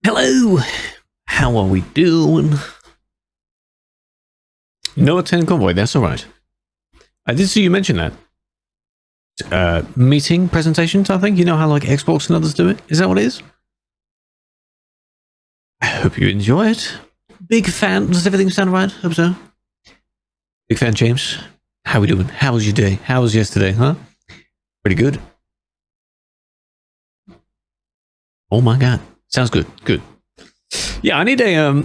Hello! How are we doing? No attend convoy, that's alright. I did see you mention that. Meeting presentations, I think? You know how like Xbox and others do it? Is that what it is? I hope you enjoy it. Big fan. Does everything sound right? Hope so. Big fan, James. How we doing? How was your day? How was yesterday, huh? Pretty good. Oh my god. Sounds good. Good. Yeah, I need a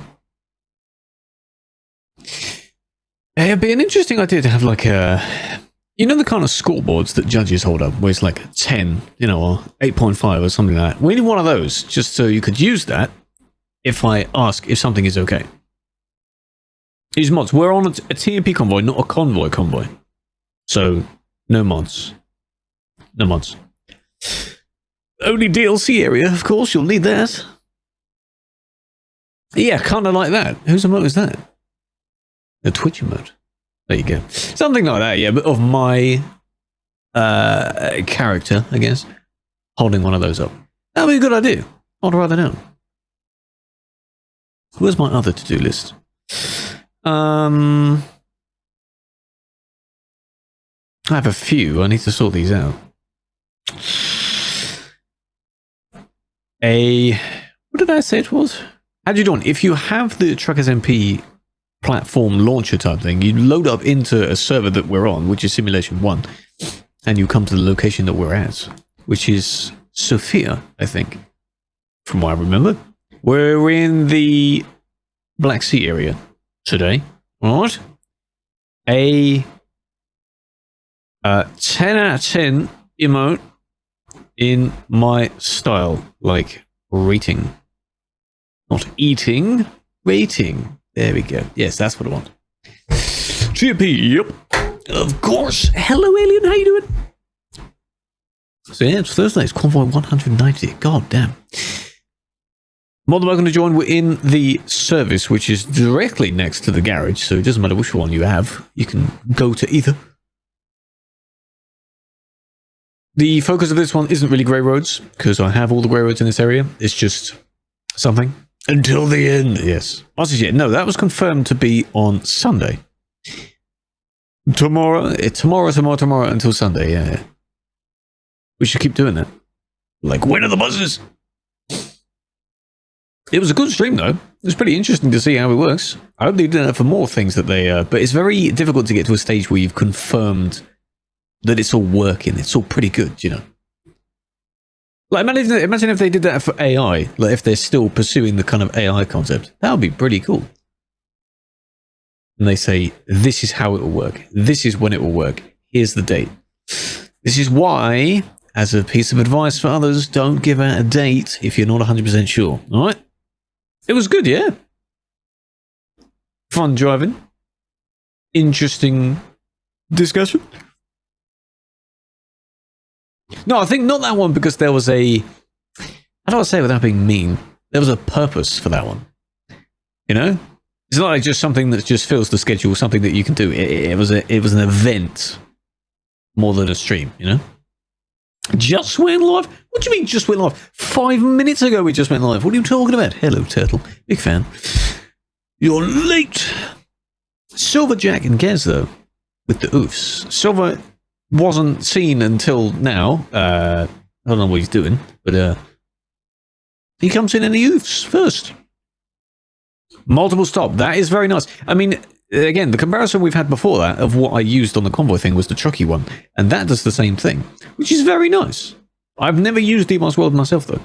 it'd be an interesting idea to have like a, you know, the kind of scoreboards that judges hold up, where it's like 10, you know, or 8.5 or something like that. We need one of those, just so you could use that if I ask if something is okay. These mods, we're on a TMP convoy, not a convoy. So, no mods. No mods. Only DLC area, of course, you'll need that. Yeah, kind of like that. Whose emote is that? A Twitch emote. There you go. Something like that, yeah, but of my character, I guess, holding one of those up. That would be a good idea. I'd write that down. Where's my other to-do list? I have a few. I need to sort these out. What did I say it was? How do you do it? If you have the Truckers MP platform launcher type thing, you load up into a server that we're on, which is Simulation 1, and you come to the location that we're at, which is Sophia, I think, from what I remember. We're in the Black Sea area today. Alright? A 10 out of 10 emote in my style, like rating. Not eating, rating. There we go. Yes, that's what I want. GP, yep. Of course. Hello, alien. How you doing? So yeah, it's Thursday. It's Convoy 190. God damn. More than welcome to join. We're in the service, which is directly next to the garage, so it doesn't matter which one you have. You can go to either. The focus of this one isn't really grey roads, because I have all the grey roads in this area. It's just something. Until the end, yes. No, that was confirmed to be on Sunday. Tomorrow until Sunday, yeah. We should keep doing that. Like, when are the buses? It was a good stream, though. It was pretty interesting to see how it works. I hope they do that for more things that they... but it's very difficult to get to a stage where you've confirmed that it's all working. It's all pretty good, you know. Like, imagine if they did that for AI, like if they're still pursuing the kind of AI concept. That would be pretty cool. And they say, this is how it will work. This is when it will work. Here's the date. This is why, as a piece of advice for others, don't give out a date if you're not 100% sure. All right? It was good, yeah. Fun driving. Interesting discussion. No, I think not that one, because there was a... How do I say it without being mean? There was a purpose for that one. You know? It's not like just something that just fills the schedule, something that you can do. It was an event more than a stream, you know? Just went live? What do you mean just went live? 5 minutes ago we just went live. What are you talking about? Hello, Turtle. Big fan. You're late. Silver Jack and Gez, though, with the oofs. Silver wasn't seen until now. I don't know what he's doing, but he comes in the oofs first. Multiple stop. That is very nice. I mean, again, the comparison we've had before that of what I used on the convoy thing was the trucky one, and that does the same thing, which is very nice. I've never used Demon's World myself, though.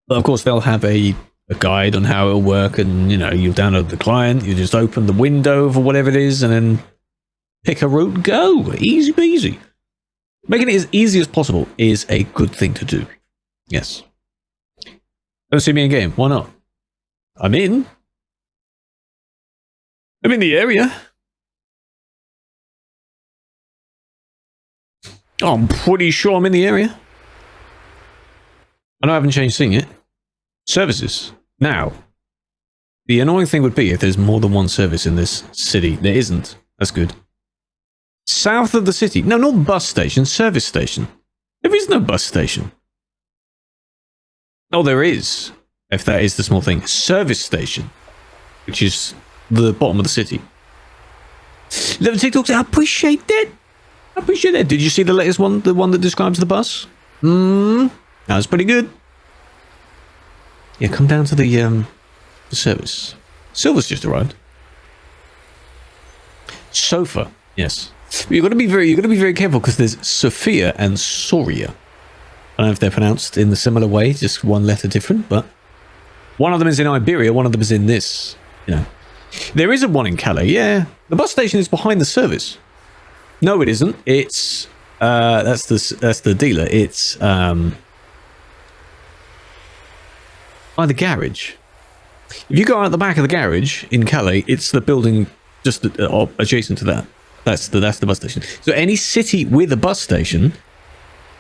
But of course, they'll have a guide on how it'll work, and, you know, you download the client, you just open the window for whatever it is, and then pick a route, go. Easy peasy. Making it as easy as possible is a good thing to do. Yes. Don't see me in game. Why not? I'm in the area. Oh, I'm pretty sure I'm in the area. I know I haven't changed scene yet. Services. Now, the annoying thing would be if there's more than one service in this city. There isn't. That's good. South of the city. No, not bus station. Service station. There is no bus station. Oh, there is. If that is the small thing. Service station. Which is the bottom of the city. Little TikToks, I appreciate that. I appreciate that. Did you see the latest one? The one that describes the bus? That was pretty good. Yeah, come down to the service. Silver's just arrived. Sofa, yes. But you've got to be very careful because there's Sophia and Soria. I don't know if they're pronounced in the similar way, just one letter different, but one of them is in Iberia, one of them is in this, you know. There is a one in Calais, yeah. The bus station is behind the service. No, it isn't. It's that's the dealer. It's by the garage. If you go out the back of the garage in Calais, it's the building just adjacent to that. That's the bus station. So any city with a bus station,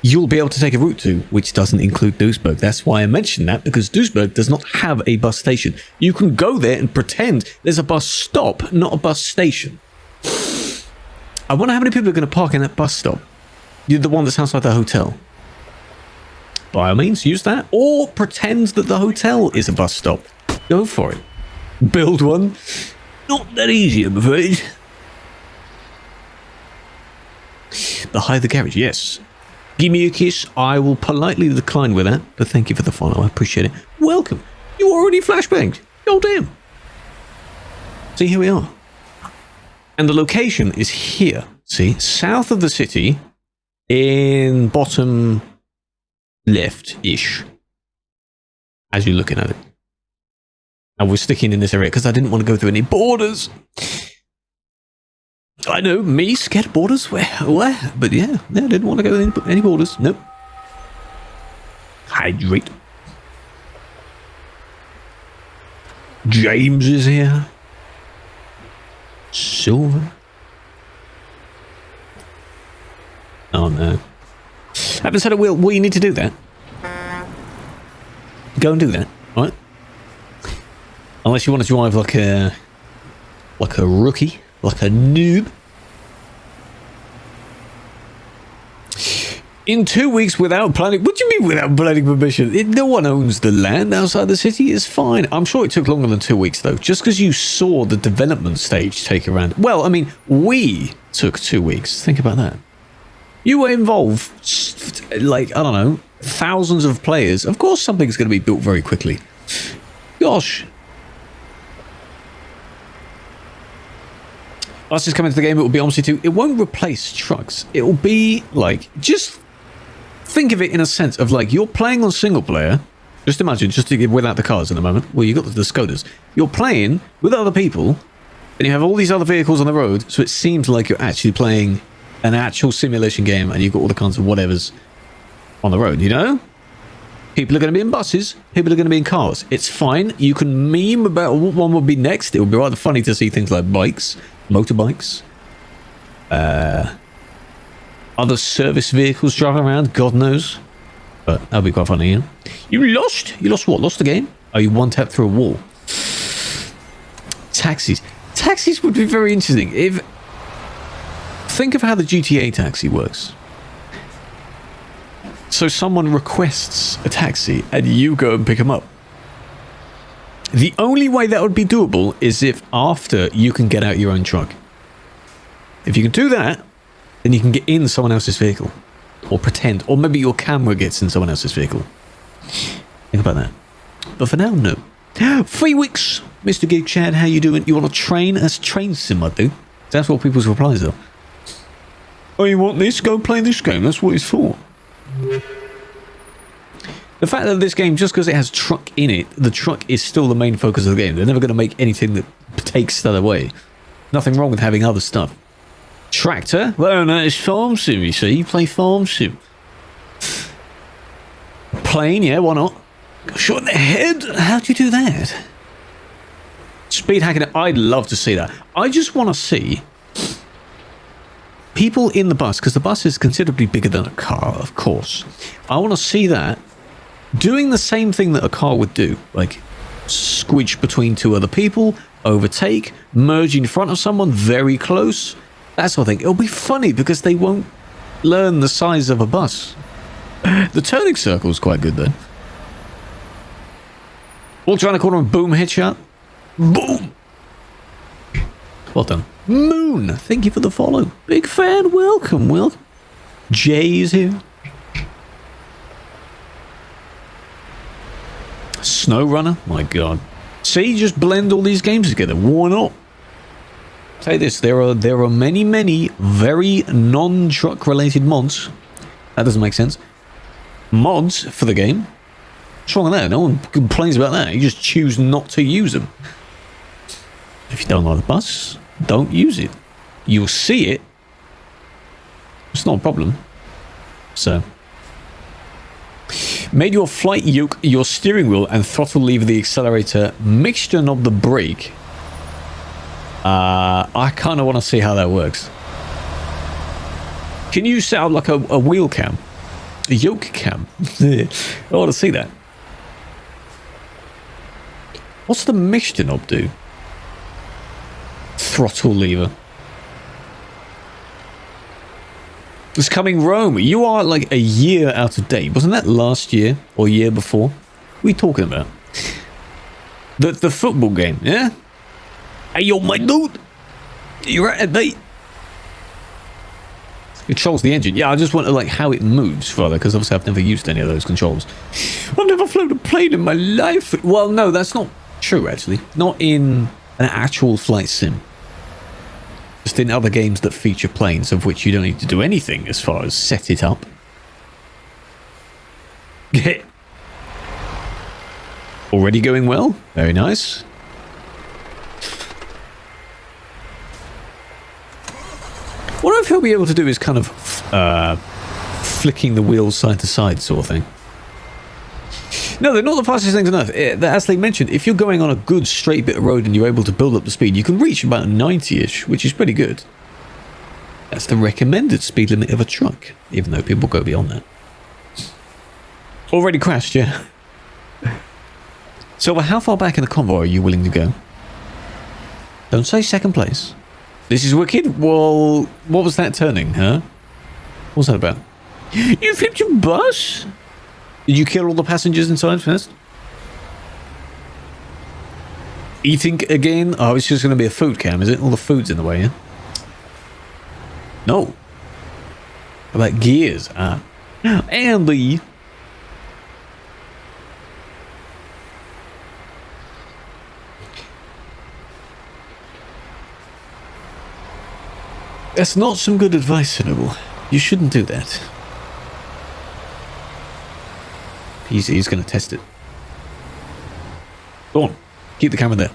you'll be able to take a route to, which doesn't include Duisburg. That's why I mentioned that, because Duisburg does not have a bus station. You can go there and pretend there's a bus stop, not a bus station. I wonder how many people are going to park in that bus stop. You're the one that's outside the hotel. By all means, use that. Or pretend that the hotel is a bus stop. Go for it. Build one. Not that easy, I'm afraid. Behind the garage, yes. Give me a kiss. I will politely decline with that, but thank you for the follow. I appreciate it. Welcome. You already flashbanged. Oh, damn. See, here we are. And the location is here. See, south of the city, in bottom left-ish, as you're looking at it. And we're sticking in this area because I didn't want to go through any borders. I know, me, scared of borders? Where? But yeah, I didn't want to go any borders. Nope. Hydrate. James is here. Silver. Oh no. Haven't said I will. Well, you need to do that. Go and do that, right? Unless you want to drive like a rookie, like a noob. In 2 weeks without planning. What do you mean without planning permission? No one owns the land outside the city. It's fine. I'm sure it took longer than 2 weeks though. Just because you saw the development stage take around. Well, I mean, we took 2 weeks. Think about that. You were involved, like, I don't know, thousands of players. Of course something's going to be built very quickly. Gosh. Buses coming to the game, it will be honestly too. It won't replace trucks. It will be like, just think of it in a sense of like, you're playing on single player. Just imagine, just to get without the cars in a moment. Well, you got the Skodas. You're playing with other people, and you have all these other vehicles on the road, so it seems like you're actually playing an actual simulation game, and you've got all the kinds of whatevers on the road, you know? People are going to be in buses. People are going to be in cars. It's fine. You can meme about what one will be next. It will be rather funny to see things like bikes, motorbikes, other service vehicles driving around. God knows. But that'll be quite funny, yeah? You lost? You lost what? Lost the game? Oh, you one tap through a wall. Taxis. Taxis would be very interesting. Think of how the GTA taxi works. So someone requests a taxi and you go and pick them up. The only way that would be doable is if after you can get out your own truck. If you can do that, then you can get in someone else's vehicle. Or pretend. Or maybe your camera gets in someone else's vehicle. Think about that. But for now, no. 3 weeks, Mr. Gig Chad, how you doing? You want to train? That's train sim, I do. That's what people's replies are. Oh, you want this? Go play this game. That's what it's for. The fact that this game, just because it has truck in it, the truck is still the main focus of the game. They're never going to make anything that takes that away. Nothing wrong with having other stuff. Tractor? Well, no, it's farm sim, you see. You play farm sim. Plane? Yeah, why not? Shot in the head? How'd you do that? Speed hacking it. I'd love to see that. I just want to see people in the bus, because the bus is considerably bigger than a car, of course. I want to see that doing the same thing that a car would do, like squidge between two other people, overtake, merge in front of someone very close, that sort of thing. It'll be funny because they won't learn the size of a bus. The turning circle is quite good though. Walked around the corner and boom, headshot. Boom. Well done. Moon, thank you for the follow. Big fan, welcome, welcome. Jay is here. SnowRunner, my god. See, just blend all these games together. Why not? Say this, there are many very non-truck related mods. That doesn't make sense. Mods for the game. What's wrong with that? No one complains about that. You just choose not to use them. If you don't like the bus, don't use it. You'll see it. It's not a problem. So, made your flight yoke your steering wheel and throttle lever the accelerator, mixture knob the brake. I kind of want to see how that works. Can you set up like a wheel cam? A yoke cam? I want to see that. What's the mixture knob do? Throttle lever. It's coming Rome. You are like a year out of date. Wasn't that last year or year before? What are we talking about? The football game, yeah? Hey, yo, my dude. You're at it, mate. Controls the engine. Yeah, I just wonder like how it moves rather, because obviously I've never used any of those controls. I've never flown a plane in my life. Well, no, that's not true, actually. Not in an actual flight sim. Just in other games that feature planes, of which you don't need to do anything as far as set it up. Already going well. Very nice. What if he'll be able to do is kind of flicking the wheels side to side sort of thing. No, they're not the fastest things on Earth. As they mentioned, if you're going on a good straight bit of road and you're able to build up the speed, you can reach about 90-ish, which is pretty good. That's the recommended speed limit of a truck, even though people go beyond that. Already crashed, yeah. So, how far back in the convoy are you willing to go? Don't say second place. This is wicked. Well, what was that turning, huh? What was that about? You flipped your bus? Did you kill all the passengers inside first? Eating again? Oh, it's just going to be a food cam, is it? All the food's in the way, yeah? No. How about gears? Andy. That's not some good advice, Noble. You shouldn't do that. He's going to test it. Go on. Keep the camera there.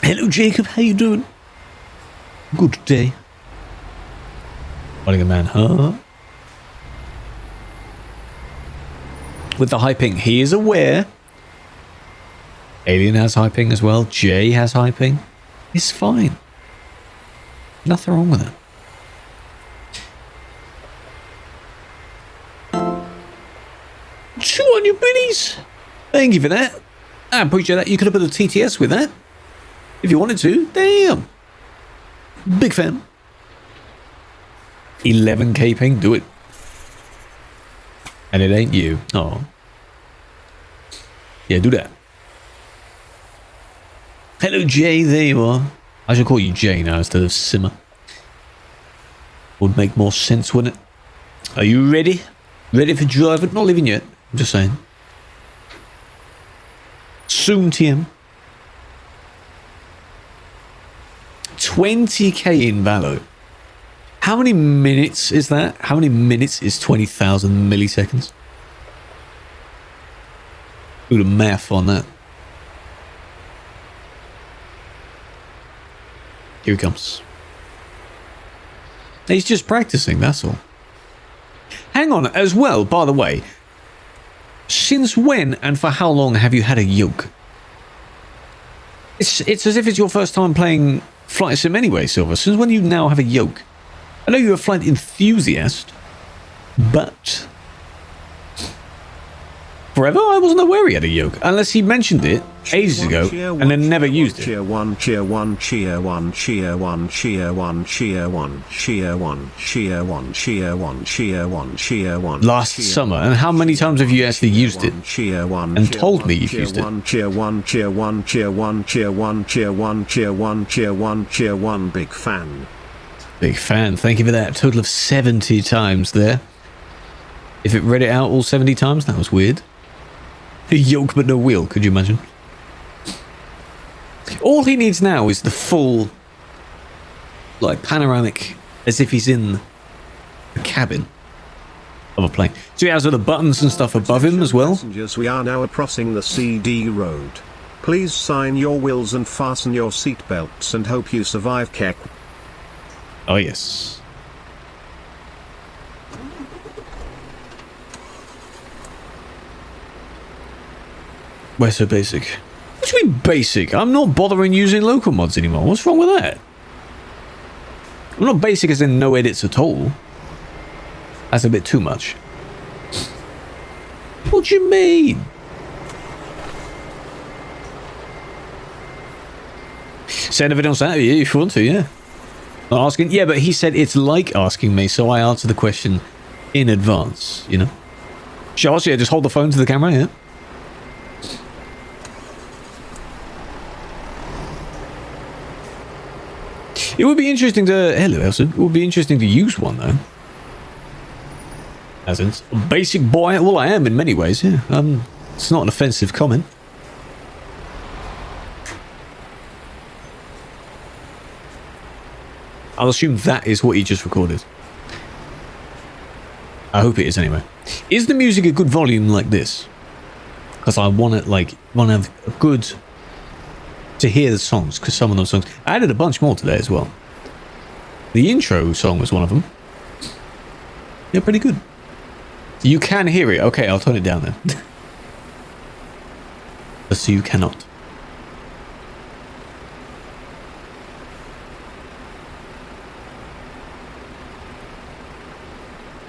Hello, Jacob. How you doing? Good day. Running a man, huh? With the high ping, he is aware. Alien has high ping as well. Jay has high ping. It's fine. Nothing wrong with it. Chew on your biddies. Thank you for that. I appreciate that. You could have put a TTS with that. If you wanted to. Damn. Big fan. 11k ping. Do it. And it ain't you. Oh. Yeah, do that. Hello, Jay. There you are. I should call you Jay now instead of Simmer. Would make more sense, wouldn't it? Are you ready? Ready for driving? Not leaving yet. I'm just saying. Soon, TM. 20k in Valo. How many minutes is that? How many minutes is 20,000 milliseconds? Do the math on that. Here he comes. He's just practicing, that's all. Hang on, as well, by the way. Since when and for how long have you had a yoke? It's as if it's your first time playing Flight Sim anyway, Silver. Since when do you now have a yoke? I know you're a flight enthusiast, but forever? I wasn't aware he had a yoke. Unless he mentioned it ages ago and then never used it. Cheer one, cheer one, cheer one, cheer one, cheer one, cheer one, cheer one, cheer one, cheer one, cheer one, cheer one. Last summer. And how many times have you actually used it? Cheer one. And told me you've used it. Cheer one, cheer one, cheer one, cheer one, cheer one, cheer one, cheer one, cheer one. Big fan. Big fan. Thank you for that. A total of 70 times there. If it read it out all 70 times, that was weird. A yoke but no wheel, could you imagine? All he needs now is the full, like, panoramic, as if he's in the cabin of a plane. So he has all the buttons and stuff above him as well. Passengers, we are now crossing the CD road. Please sign your wills and fasten your seatbelts and hope you survive, Keck. Oh, yes. We're so basic. What do you mean basic? I'm not bothering using local mods anymore. What's wrong with that? I'm not basic as in no edits at all. That's a bit too much. What do you mean? Send a video on Saturday if you want to, yeah. Not asking. Yeah, but he said it's like asking me, so I answer the question in advance, you know. Charles, yeah, just hold the phone to the camera, yeah. It would be interesting to... Hello, Elsa. It would be interesting to use one, though. As in, a basic boy. Well, I am in many ways, yeah. It's not an offensive comment. I'll assume that is what he just recorded. I hope it is, anyway. Is the music a good volume like this? Because I want it, like... want to have a good... to hear the songs, because some of those songs... I added a bunch more today as well. The intro song was one of them. Yeah, pretty good. You can hear it. Okay, I'll turn it down then. So you cannot.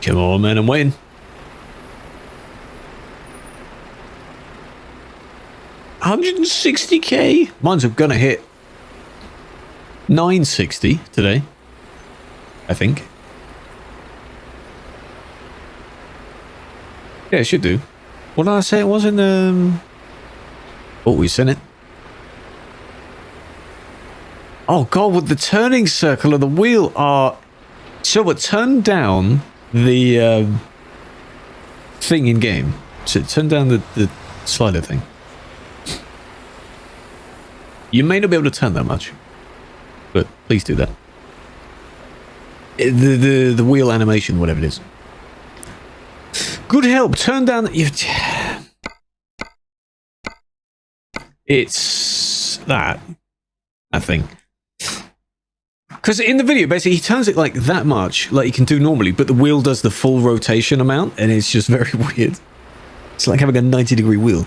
Come on, man, I'm waiting. $160k. Mine's gonna hit 960 today, I think. Yeah, it should do. What did I say it was in oh, we sent it. Oh god, with the turning circle of the wheel are... So what, turn down the thing in game. So turn down the slider thing. You may not be able to turn that much, but please do that. The wheel animation, whatever it is. Good help. Turn down. It's that thing. Because in the video, basically, he turns it like that much, like he can do normally, but the wheel does the full rotation amount, and it's just very weird. It's like having a 90-degree wheel.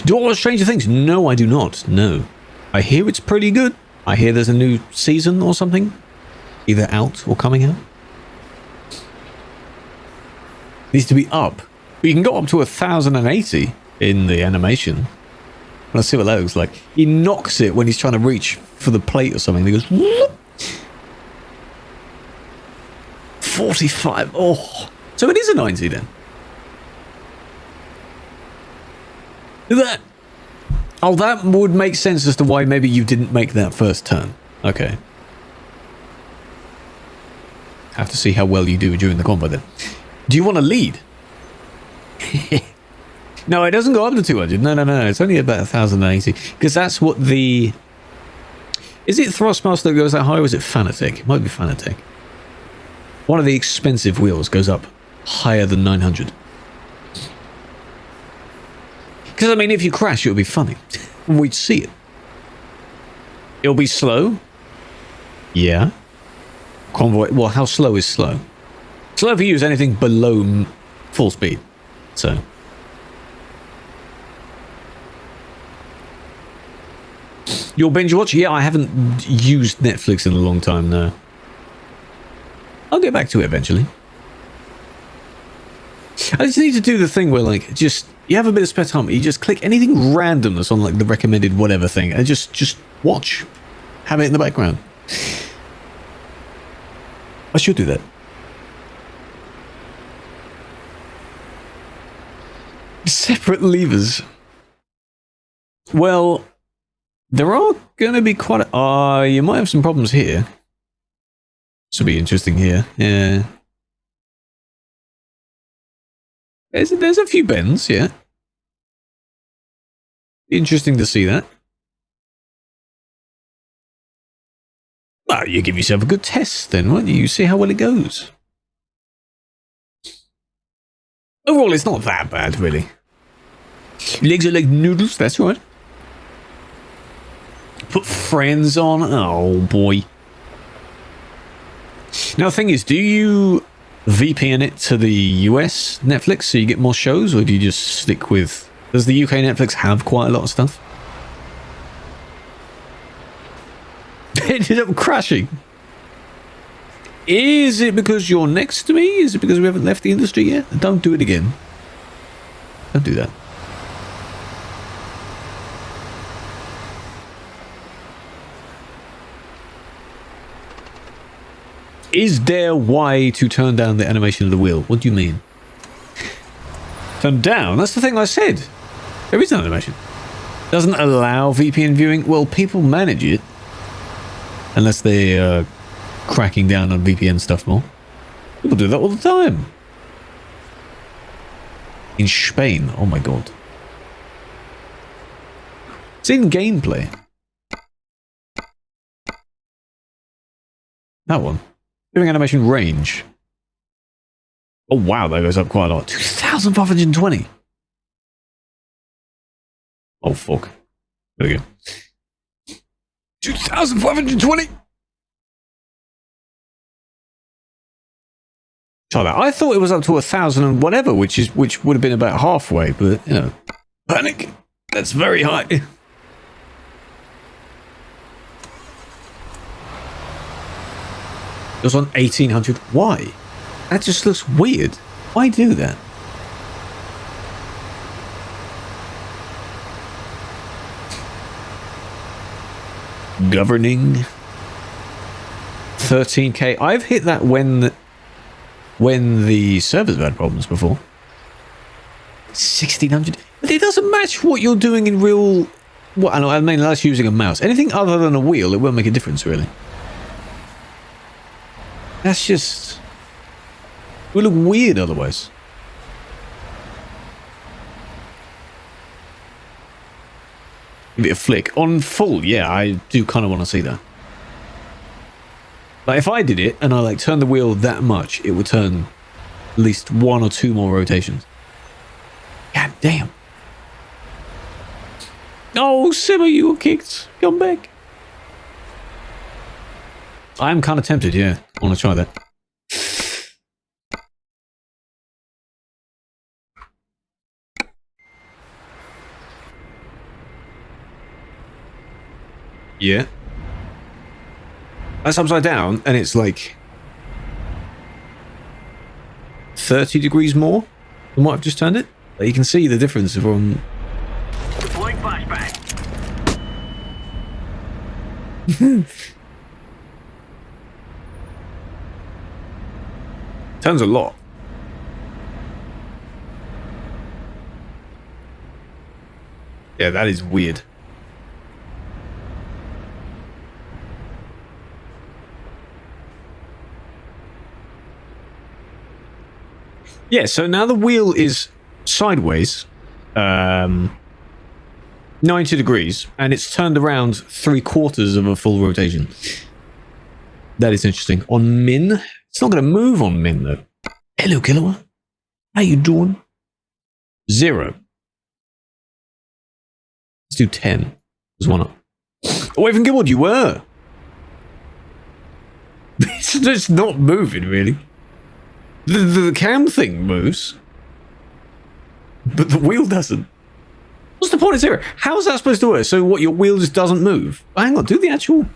Do I watch Stranger Things? No, I do not. No. I hear it's pretty good. I hear there's a new season or something. Either out or coming out. Needs to be up. But you can go up to 1080 in the animation. Let's see what that looks like. He knocks it when he's trying to reach for the plate or something. He goes... Whoop! 45. Oh. So it is a 90 then. That... Oh, that would make sense as to why maybe you didn't make that first turn. Okay. Have to see how well you do during the convoy then. Do you want to lead? No, it doesn't go up to 200. No. It's only about 1080. Because that's what the... Is it Thrustmaster that goes that high, or is it Fanatec? It might be Fanatec. One of the expensive wheels goes up higher than 900. Because, I mean, if you crash, it would be funny. We'd see it. It'll be slow. Yeah. Convoy. Well, how slow is slow? Slow if you use anything below full speed. So. You'll binge watch? Yeah, I haven't used Netflix in a long time, no. I'll get back to it eventually. I just need to do the thing where, like, just you have a bit of spare time, you just click anything random that's on like the recommended whatever thing, and just watch, have it in the background. I should do that. Separate levers. Well, there are going to be quite a... you might have some problems here. This will be interesting here. Yeah. There's a few bends, yeah. Interesting to see that. Well, you give yourself a good test then, won't you? You see how well it goes. Overall, it's not that bad, really. Legs are like noodles, that's right. Put friends on. Oh, boy. Now, the thing is, do you VPN it to the US Netflix so you get more shows, or do you just stick with... Does the UK Netflix have quite a lot of stuff? It ended up crashing. Is it because you're next to me? Is it because we haven't left the industry yet? Don't do it again. Don't do that. Is there a way to turn down the animation of the wheel? What do you mean? Turn down? That's the thing I said. There is no animation. Doesn't allow VPN viewing. Well, people manage it. Unless they're cracking down on VPN stuff more. People do that all the time. In Spain. Oh my god. It's in gameplay. That one. Doing animation range. Oh wow, that goes up quite a lot. 2,520. Oh fuck. There we go. 2,520. Try that. I thought it was up to 1,000 and whatever, which would have been about halfway, but you know. Panic. That's very high. It was on 1,800. Why? That just looks weird. Why do that? Governing. 13K. I've hit that when the servers have had problems before. 1,600. But it doesn't match what you're doing in real... Well, I mean, unless using a mouse. Anything other than a wheel, it won't make a difference, really. That's just... It would look weird otherwise. Give it a flick. On full, yeah, I do kind of want to see that. Like, if I did it, and I, like, turned the wheel that much, it would turn at least 1 or 2 more rotations. God damn. Oh, Simmer, you were kicked. Come back. I'm kind of tempted, yeah. I want to try that. Yeah. That's upside down, and it's like 30 degrees more than what I've just turned it. Like, you can see the difference from... Deploying flashbang. Turns a lot. Yeah, that is weird. Yeah, so now the wheel is sideways, 90 degrees, and it's turned around 3/4 of a full rotation. That is interesting. On min, it's not going to move on min, though. Hello, Killer. How you doing? 0. Let's do 10. There's one up. Away from Gilwood, you were! It's just not moving, really. The cam thing moves, but the wheel doesn't. What's the point of 0? How's that supposed to work? So what, your wheel just doesn't move? Hang on, do the actual...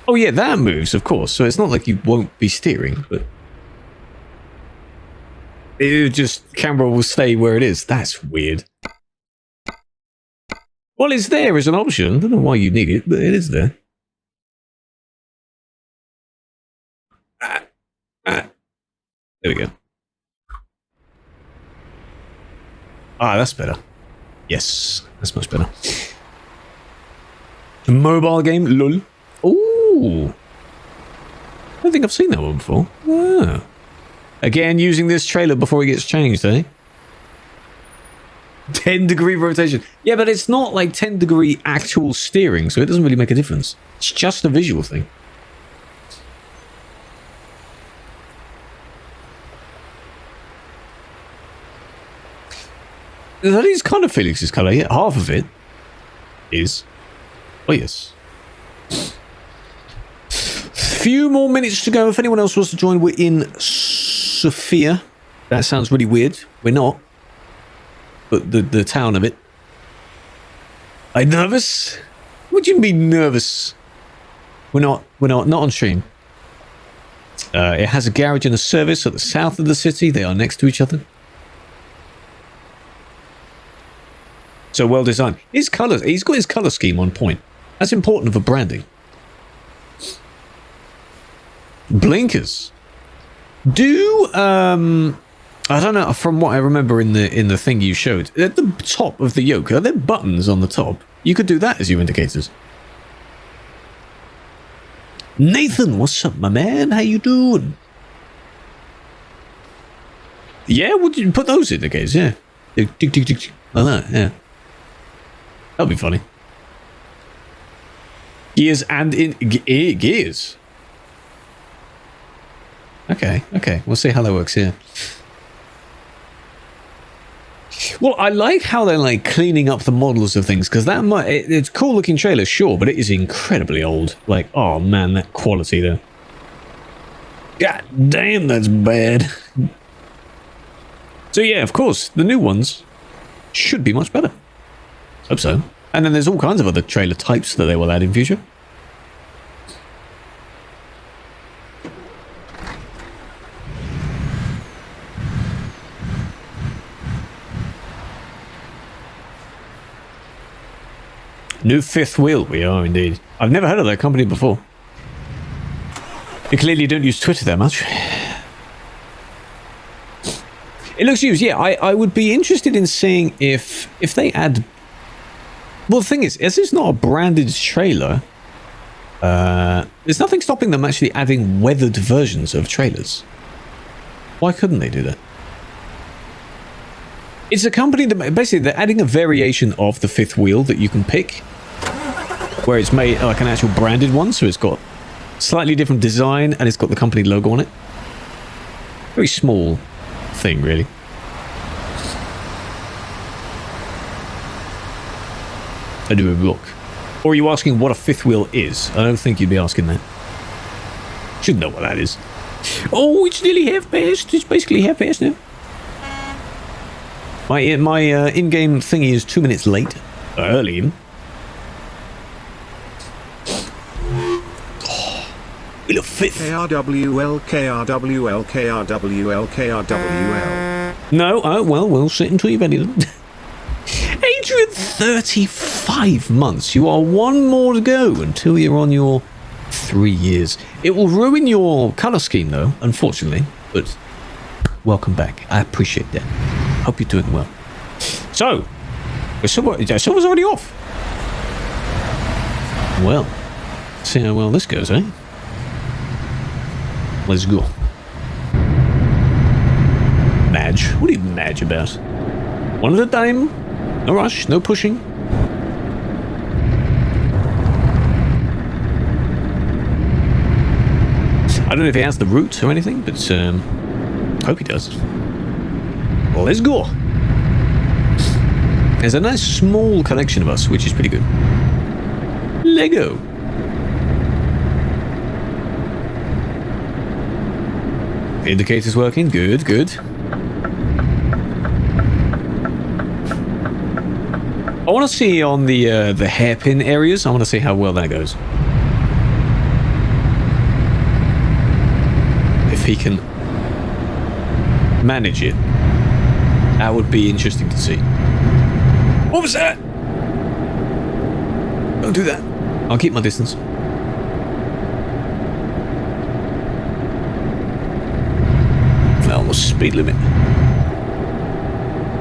Oh yeah, that moves, of course. So it's not like you won't be steering, but... It just, camera will stay where it is. That's weird. Well, it's there as an option. I don't know why you need it, but it is there. There we go. Ah, that's better. Yes, that's much better. Mobile game, lol. Ooh. I don't think I've seen that one before. Ah. Again, using this trailer before it gets changed, eh? 10-degree rotation. Yeah, but it's not like 10-degree actual steering, so it doesn't really make a difference. It's just a visual thing. That is kind of Felix's colour, yeah. Half of it is. Oh, yes. Few more minutes to go. If anyone else wants to join, we're in Sofia. That sounds really weird. We're not. But the town of it. Are you nervous? What do you mean nervous? We're not on stream. It has a garage and a service at the south of the city. They are next to each other. So well designed. His colours, he's got his colour scheme on point. That's important for branding. Blinkers. Do I don't know, from what I remember in the thing you showed, at the top of the yoke, are there buttons on the top? You could do that as your indicators. Nathan, what's up, my man? How you doing? Yeah, would you put those indicators? Yeah. Tick, tick, tick, tick. Like that, yeah. That'll be funny. Gears and gears. Okay, okay. We'll see how that works here. Well, I like how they're like cleaning up the models of things, because that might, it's cool looking trailer, sure, but it is incredibly old. Like, oh man, that quality there. God damn, that's bad. So yeah, of course, the new ones should be much better. Hope so. And then there's all kinds of other trailer types that they will add in future. New fifth wheel, we are indeed. I've never heard of that company before. You clearly don't use Twitter that much. It looks used, yeah. I would be interested in seeing if they add... Well, the thing is, as it's not a branded trailer, there's nothing stopping them actually adding weathered versions of trailers. Why couldn't they do that? It's a company that basically they're adding a variation of the fifth wheel that you can pick, where it's made like an actual branded one, so it's got slightly different design and it's got the company logo on it. Very small thing, really. I do a look. Or are you asking what a fifth wheel is? I don't think you'd be asking that. Should know what that is. Oh, it's nearly half past. It's basically half past now. My in-game thingy is 2 minutes late. Early even. Oh, wheel of fifth. KRWL, KRWL, KRWL, KRWL. No, oh, well, we'll sit until you're ready then. 835 months. You are one more to go until you're on your 3 years. It will ruin your colour scheme, though, unfortunately. But welcome back. I appreciate that. Hope you're doing well. So, Silver's already off. Well, see how well this goes, eh? Let's go. Madge. What are you Madge about? One at a time. No rush, no pushing. I don't know if he has the route or anything, but hope he does. Well, let's go. There's a nice small collection of us, which is pretty good. Lego. The indicator's working. Good, good. I want to see on the hairpin areas. I want to see how well that goes. If he can manage it. That would be interesting to see. What was that? Don't do that. I'll keep my distance. That was speed limit.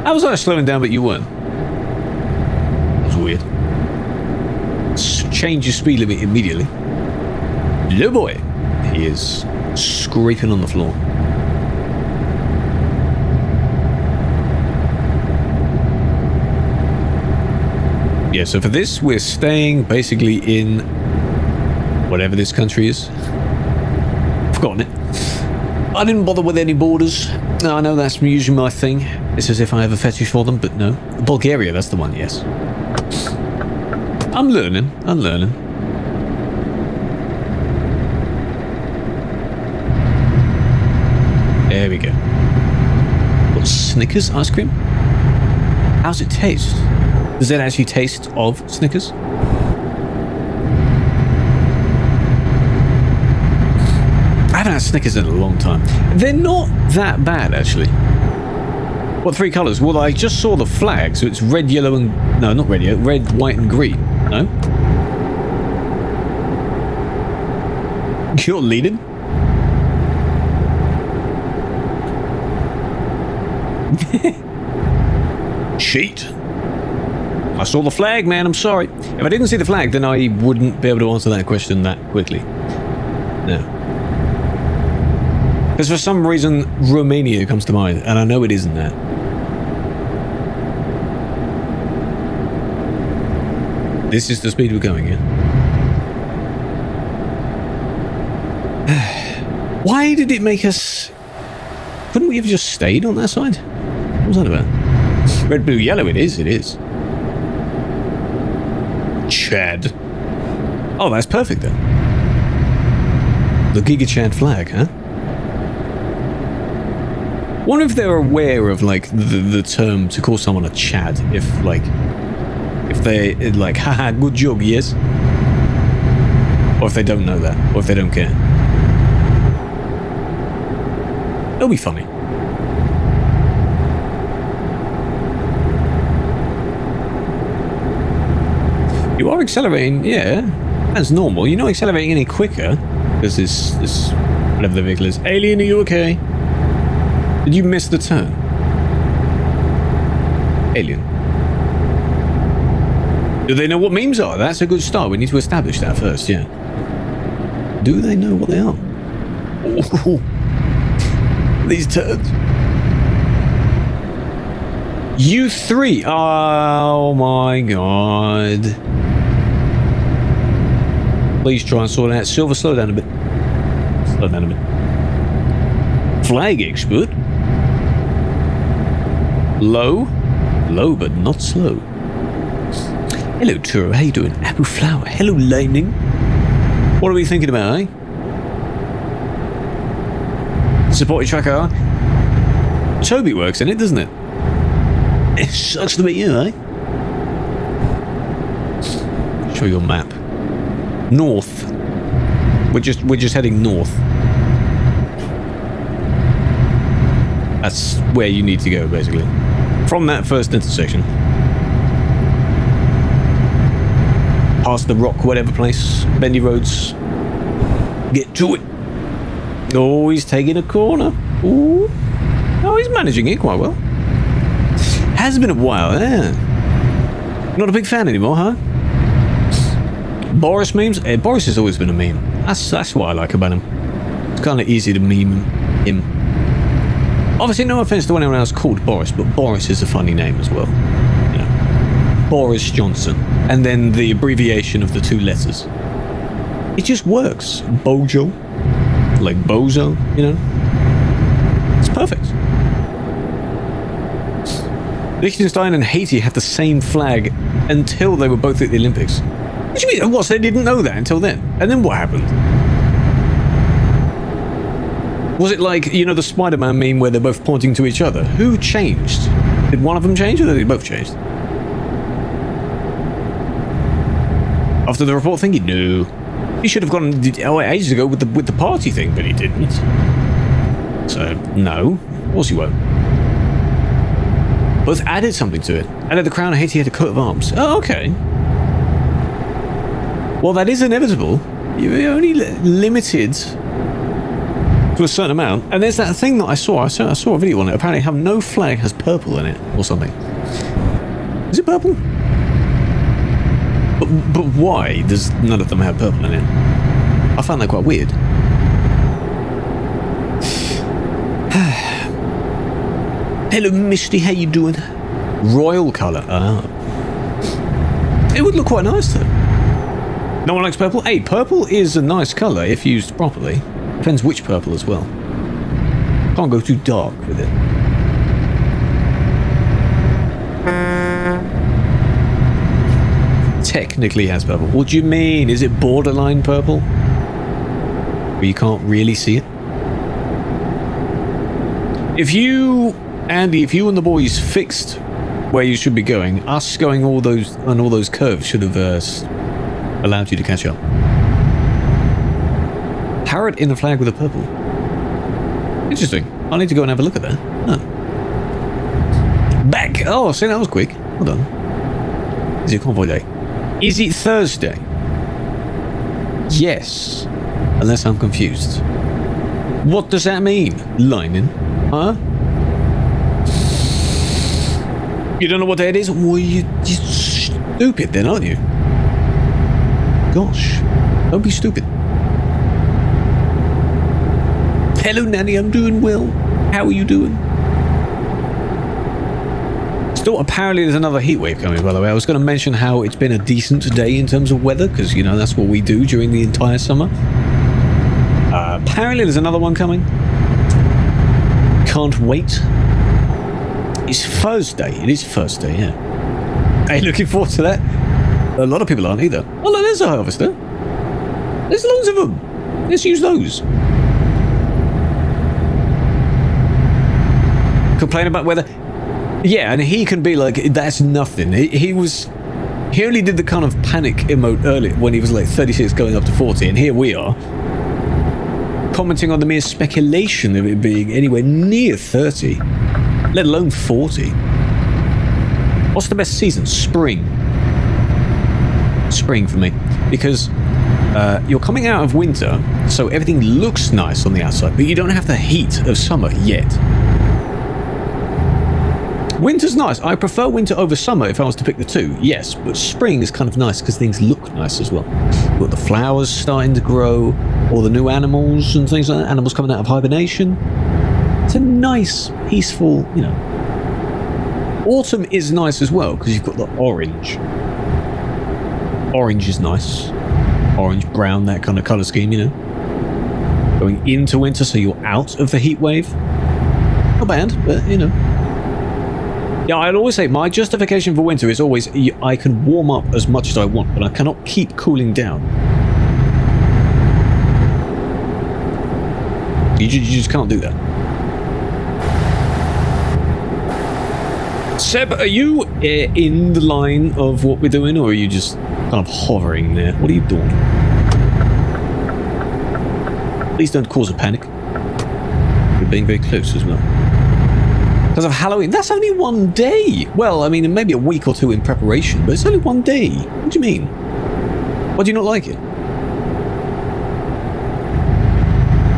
How was I slowing down but you weren't? That was weird. Change your speed limit immediately. Hello boy. He is scraping on the floor. Yeah, so for this, we're staying basically in whatever this country is. Forgotten it. I didn't bother with any borders. I know that's usually my thing. It's as if I have a fetish for them, but no. Bulgaria, that's the one, yes. I'm learning. I'm learning. There we go. What, Snickers ice cream? How's it taste? Does it actually taste of Snickers? I haven't had Snickers in a long time. They're not that bad, actually. What 3 colours? Well, I just saw the flag, so it's red, yellow, and... No, not red, yellow. Red, white, and green. No? You're leading? Cheat. I saw the flag, man. I'm sorry. If I didn't see the flag, then I wouldn't be able to answer that question that quickly. No. Because for some reason, Romania comes to mind, and I know it isn't that. This is the speed we're going in. Why did it make us... Couldn't we have just stayed on that side? What was that about? Red, blue, yellow, it is, it is. Chad. Oh, that's perfect then. The Giga Chad flag, huh? Wonder if they're aware of, like, the term to call someone a Chad, if they, like, haha, good job, yes? Or if they don't know that, or if they don't care. It'll be funny. You are accelerating, yeah, as normal. You're not accelerating any quicker, because this, whatever the vehicle is. Alien, are you okay? Did you miss the turn? Alien. Do they know what memes are? That's a good start. We need to establish that first, yeah. Do they know what they are? Ooh. These turds. U3. Oh my god. Please try and sort it out. Silver, slow down a bit. Slow down a bit. Flag expert. Low. Low, but not slow. Hello, Turo. How you doing? Apple flower. Hello, lightning. What are we thinking about, eh? Support your tracker. Toby works in it, doesn't it? It sucks to be you, eh? Show your map. North. We're just heading north. That's where you need to go, basically. From that first intersection. Past the rock, whatever place. Bendy roads. Get to it. Oh, he's taking a corner. Ooh. Oh, he's managing it quite well. Has been a while, eh? Not a big fan anymore, huh? Boris memes? Boris has always been a meme. That's what I like about him. It's kind of easy to meme him. Obviously, no offense to anyone else called Boris, but Boris is a funny name as well. You know, Boris Johnson. And then the abbreviation of the 2 letters. It just works. Bojo. Like Bozo, you know? It's perfect. Liechtenstein and Haiti had the same flag until they were both at the Olympics. What do you mean? What, so they didn't know that until then? And then what happened? Was it like, you know, the Spider-Man meme where they're both pointing to each other? Who changed? Did one of them change or did they both change? After the report thing, no. He should have gone ages ago with the party thing, but he didn't. So, no. Of course he won't. Both added something to it. Added the crown, Haiti had a coat of arms. Oh, okay. Well, that is inevitable. You're only limited to a certain amount. And there's that thing that I saw a video on it. Apparently how no flag has purple in it or something. Is it purple? But why does none of them have purple in it? I find that quite weird. Hello, Misty. How you doing? Royal colour. Ah. It would look quite nice, though. No one likes purple? Hey, purple is a nice colour if used properly. Depends which purple as well. Can't go too dark with it. Technically has purple. What do you mean? Is it borderline purple? Where you can't really see it? If you, Andy, if you and the boys fixed where you should be going, us going all those curves should have allowed you to catch up. Parrot in the flag with a purple. Interesting. I need to go and have a look at that. Oh. Back! Oh, see, that was quick. Hold on. Is it Convoy Day? Is it Thursday? Yes. Unless I'm confused. What does that mean? Lining? Huh? You don't know what day it is? Well, you're stupid then, aren't you? Gosh. Don't be stupid. Hello, Nanny. I'm doing well. How are you doing? Still, apparently there's another heat wave coming, by the way. I was going to mention how it's been a decent day in terms of weather, because, you know, that's what we do during the entire summer. Apparently there's another one coming. Can't wait. It's Thursday. It is Thursday, yeah. Hey, looking forward to that. A lot of people aren't either. Oh, no, there's a harvester. There's loads of them. Let's use those. Complain about weather. Yeah, and he can be like, that's nothing. He only did the kind of panic emote earlier when he was like 36 going up to 40, and here we are commenting on the mere speculation of it being anywhere near 30, let alone 40. What's the best season? Spring. Spring for me, because you're coming out of winter, so everything looks nice on the outside, but you don't have the heat of summer yet. Winter's nice. I prefer winter over summer if I was to pick the two, yes, but spring is kind of nice because things look nice as well. You've got the flowers starting to grow, all the new animals and things like that, animals coming out of hibernation. It's a nice, peaceful, you know. Autumn is nice as well because you've got the orange. Orange is nice. Orange, brown, that kind of colour scheme, you know. Going into winter so you're out of the heat wave. Not bad, but, you know. Yeah, I'll always say my justification for winter is always I can warm up as much as I want, but I cannot keep cooling down. You just can't do that. Seb, are you in the line of what we're doing, or are you just kind of hovering there? What are you doing? Please don't cause a panic. You're being very close as well. Because of Halloween. That's only one day. Well, I mean, maybe a week or two in preparation, but it's only one day. What do you mean? Why do you not like it?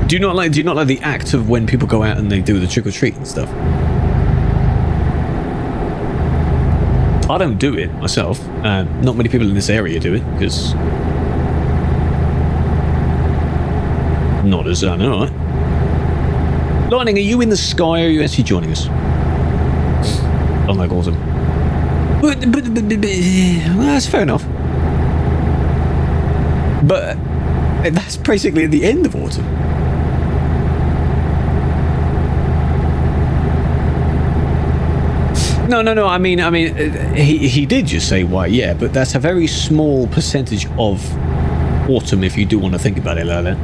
Do you not like the act of when people go out and they do the trick or treat and stuff? I don't do it myself. Not many people in this area do it because not as I know. Right? Lightning, are you in the sky or are you actually joining us? Oh my god, awesome. But well, that's fair enough. But that's basically at the end of autumn. No. I mean, he did just say why, yeah, but that's a very small percentage of autumn if you do want to think about it like that.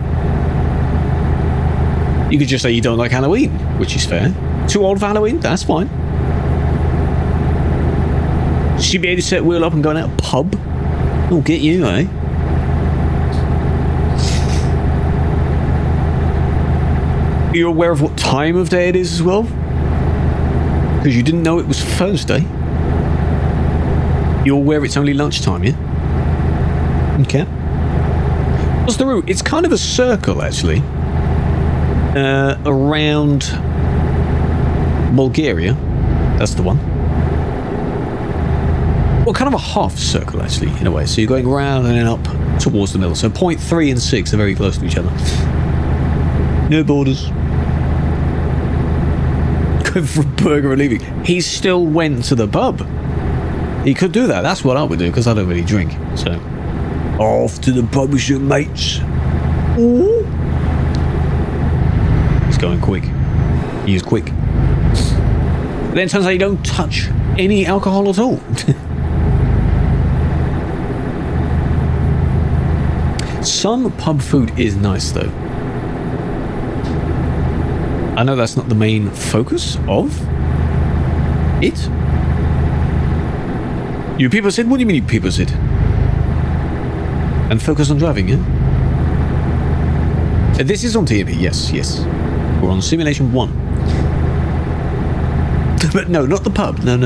You could just say you don't like Halloween, which is fair. Too old for Halloween? That's fine. Should be able to set wheel up and go out pub? I'll get you, eh? Are you aware of what time of day it is as well? Because you didn't know it was Thursday. You're aware it's only lunchtime, yeah? Okay. What's the route? It's kind of a circle, actually. Around Bulgaria. That's the one. Well, kind of a half circle, actually, in a way. So you're going round and then up towards the middle. So point 3 and 6 are very close to each other. No borders. Going for a burger and leaving. He still went to the pub. He could do that. That's what I would do, because I don't really drink. So, off to the pub with your mates. Ooh. He's going quick. He is quick. But then it turns out you don't touch any alcohol at all. Some pub food is nice, though. I know that's not the main focus of it. You people said? What do you mean you people said? And focus on driving, yeah? This is on TMP, yes, yes. We're on Simulation 1. But no, not the pub. No.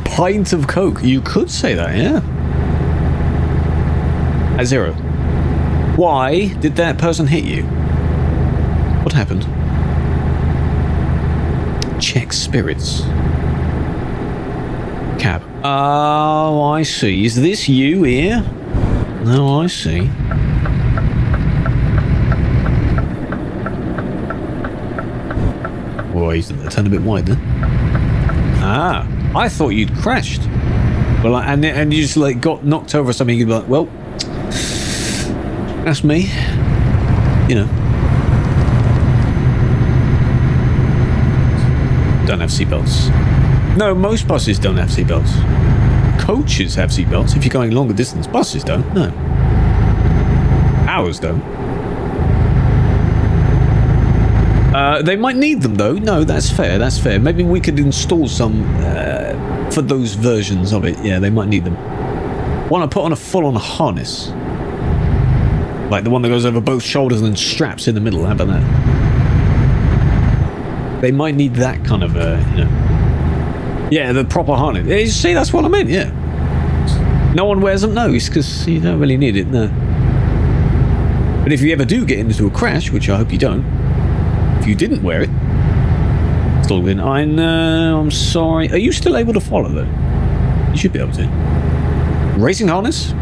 Pint of Coke. You could say that, yeah? At 0. Why did that person hit you? What happened? Check spirits. Cab. Oh, I see. Is this you here? No, I see. Well, he's turned a bit wide then. Ah, I thought you'd crashed. Well, and you just like got knocked over or something. You'd be like, well, that's me. You know. Don't have seatbelts. No, most buses don't have seatbelts. Coaches have seatbelts if you're going longer distance. Buses don't, no. Ours don't. They might need them though. No, that's fair, that's fair. Maybe we could install some for those versions of it. Yeah, they might need them. Want to put on a full-on harness. Like the one that goes over both shoulders and then straps in the middle. How about that? They might need that kind of, you know... Yeah, the proper harness. You see, that's what I meant, yeah. No one wears them? No, it's because you don't really need it, no. But if you ever do get into a crash, which I hope you don't, if you didn't wear it, still in. I know, I'm sorry. Are you still able to follow, though? You should be able to. Racing harness?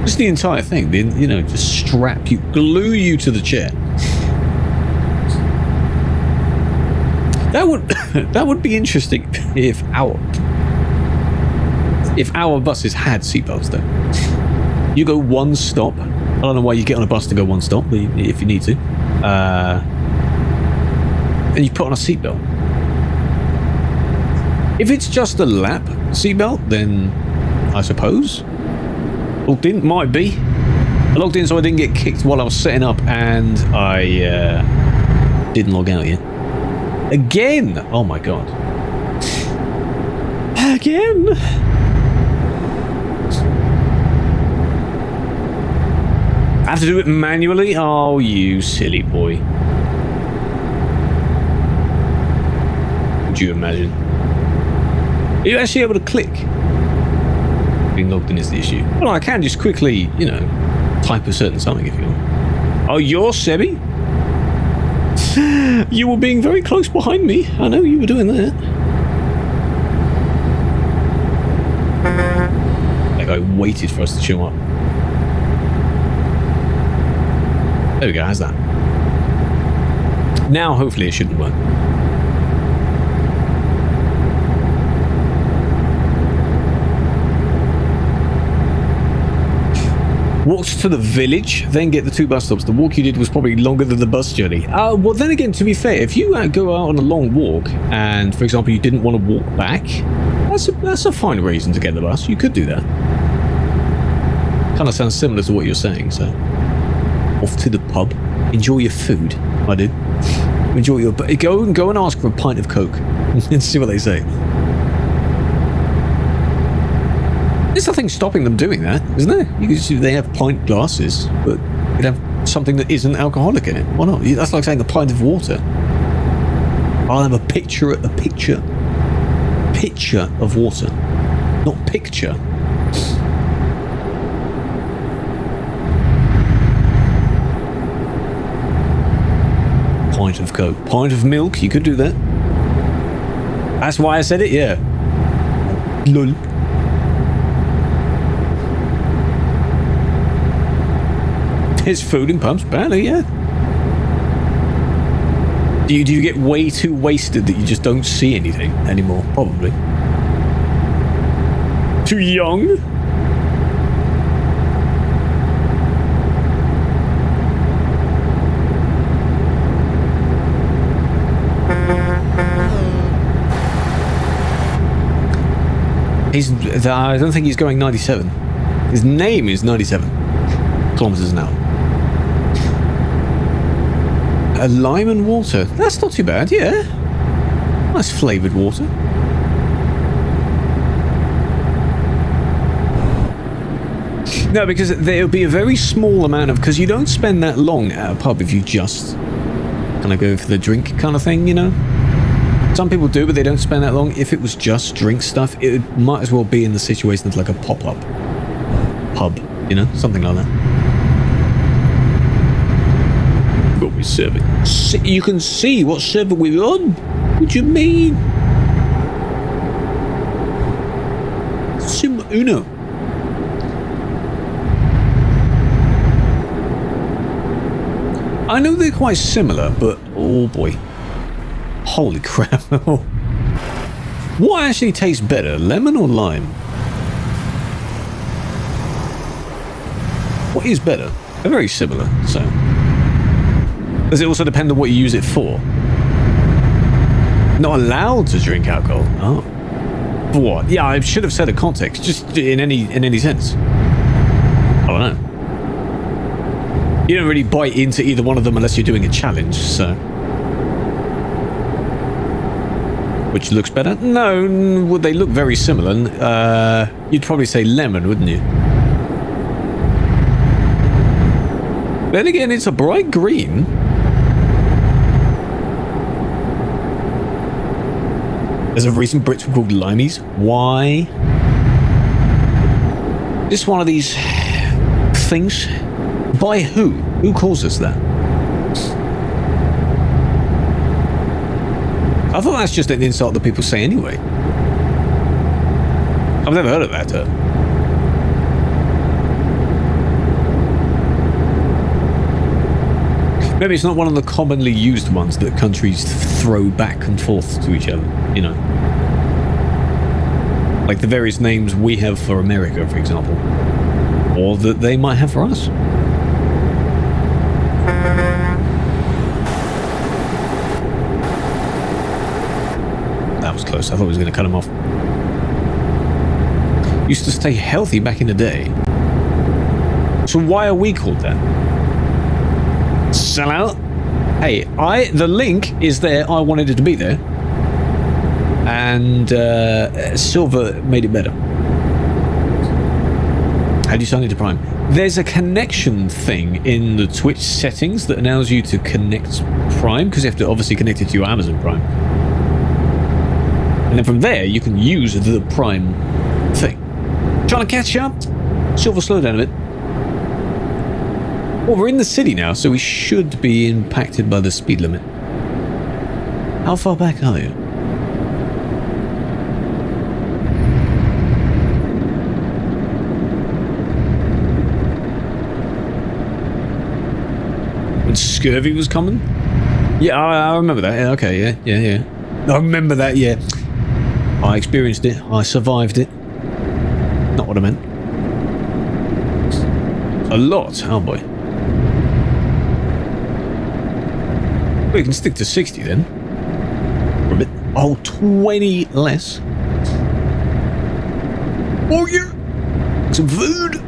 Just the entire thing, you know, just strap you, glue you to the chair. That would be interesting if our buses had seatbelts though. You go one stop. I don't know why you get on a bus to go one stop, but if you need to, and you put on a seatbelt. If it's just a lap seatbelt, then I suppose logged in might be. I logged in so I didn't get kicked while I was setting up, and I didn't log out yet. Again! Oh my god. Again! I have to do it manually? Oh, you silly boy. Would you imagine? Are you actually able to click? Being logged in is the issue. Well, I can just quickly, you know, type a certain something if you want. Oh, you're Sebby? You were being very close behind me. I know you were doing that. That guy waited for us to show up. There we go, how's that? Now, hopefully, it shouldn't work. Walked to the village, then get the 2 bus stops. The walk you did was probably longer than the bus journey. Well, then again, to be fair, if you go out on a long walk and, for example, you didn't want to walk back, that's a fine reason to get the bus. You could do that. Kind of sounds similar to what you're saying, so... Off to the pub. Enjoy your food. I did. Enjoy your... Go and ask for a pint of Coke and see what they say. There's nothing stopping them doing that, isn't there? They have pint glasses, but you'd have something that isn't alcoholic in it. Why not? That's like saying a pint of water. I'll have a picture of water, not picture. Pint of Coke, pint of milk. You could do that. That's why I said it. Yeah. Lol. There's food in pubs, apparently. Yeah. Do you get way too wasted that you just don't see anything anymore? Probably. Too young? I don't think he's going 97. His name is 97 kilometers an hour. A lime and water. That's not too bad, yeah. Nice flavoured water. No, because there will be a very small amount of... Because you don't spend that long at a pub if you just kind of go for the drink kind of thing, you know? Some people do, but they don't spend that long. If it was just drink stuff, it might as well be in the situation of like a pop-up pub, you know? Something like that. What we're serving. You can see what server we're on. What do you mean? Sim uno. I know they're quite similar, but oh boy. Holy crap. What actually tastes better, lemon or lime? What is better? They're very similar, so... Does it also depend on what you use it for? Not allowed to drink alcohol? Oh. For what? Yeah, I should have said a context, just in any sense. I don't know. You don't really bite into either one of them unless you're doing a challenge, so... Which looks better? No, would they look very similar? You'd probably say lemon, wouldn't you? Then again, it's a bright green. There's a reason Brits were called limeys. Why? Just one of these things. By who? Who calls us that? I thought that's just an insult that people say anyway. I've never heard of that term. Maybe it's not one of the commonly used ones that countries throw back and forth to each other, you know. Like the various names we have for America, for example. Or that they might have for us. That was close. I thought I was going to cut him off. Used to stay healthy back in the day. So why are we called that? Sell out? Hey, the link is there. I wanted it to be there. And Silver made it better. How do you sign into Prime? There's a connection thing in the Twitch settings that allows you to connect Prime, because you have to obviously connect it to your Amazon Prime. And then from there, you can use the Prime thing. Trying to catch up? Silver, slow down a bit. Well, we're in the city now, so we should be impacted by the speed limit. How far back are you? When scurvy was common? Yeah, I remember that. Yeah, okay, yeah. I remember that, yeah. I experienced it. I survived it. Not what I meant. A lot. Oh, boy. We can stick to 60 then. For a bit. Oh, 20 less. Oh, yeah. Some food.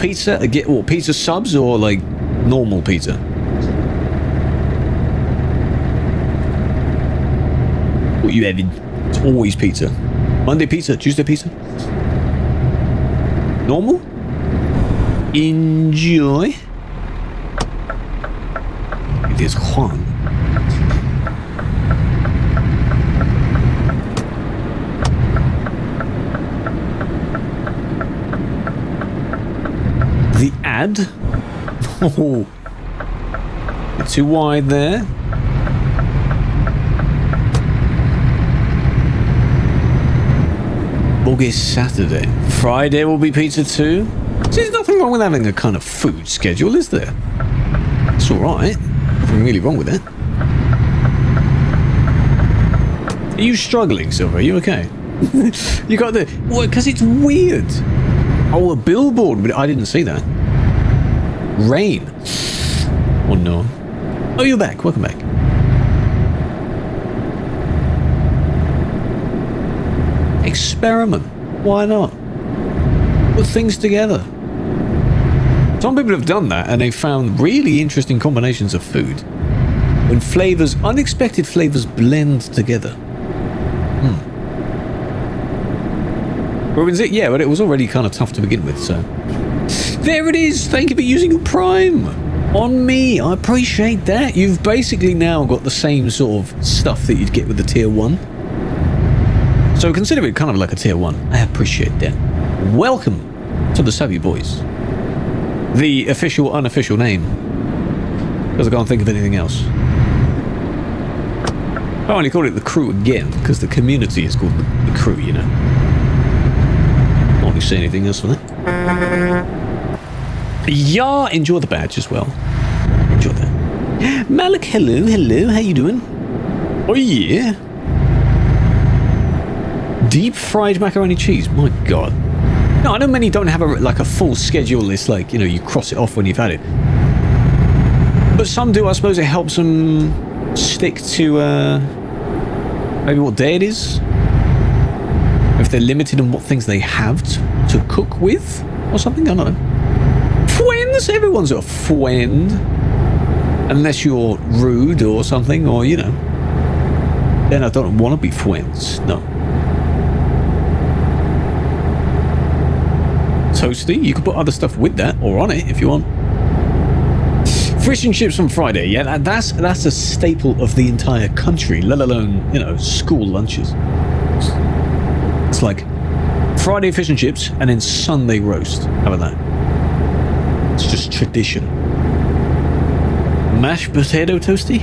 Pizza. Get what? Pizza subs or like normal pizza? What you having? It's always pizza. Monday pizza, Tuesday pizza. Normal? Enjoy. There's Juan. bad. Oh, bit too wide there. August Saturday. Friday will be pizza too. So there's nothing wrong with having a kind of food schedule, is there? It's alright. Nothing really wrong with it. Are you struggling, Silver? Are you okay? You got the... Well, because it's weird. Oh, a billboard, but I didn't see that. Rain. Oh no. Oh, you're back. Welcome back. Experiment. Why not? Put things together. Some people have done that and they've found really interesting combinations of food. When flavors, unexpected flavors blend together. Ruins it? Yeah, but it was already kind of tough to begin with, so... There it is! Thank you for using your Prime! On me! I appreciate that! You've basically now got the same sort of stuff that you'd get with the Tier 1. So consider it kind of like a Tier 1. I appreciate that. Welcome to the Savvy Boys. The official, unofficial name. Because I can't think of anything else. I only called it the Krew again, because the community is called the Krew, you know. Not really say anything else for that. Yeah, enjoy the badge as well. Enjoy that. Malik, hello, how you doing? Oh yeah. Deep fried macaroni cheese, my god. No, I know many don't have a full schedule. It's like, you know, you cross it off when you've had it. But some do. I suppose it helps them stick to maybe what day it is. If they're limited on what things they have to cook with or something, I don't know. Friends, everyone's got a friend. Unless you're rude or something, or, you know. Then I don't want to be friends, no. Toasty, you could put other stuff with that or on it if you want. Fish and chips on Friday, yeah, that's a staple of the entire country, let alone, you know, school lunches. It's like Friday fish and chips and then Sunday roast. How about that? It's just tradition. Mashed potato toasty?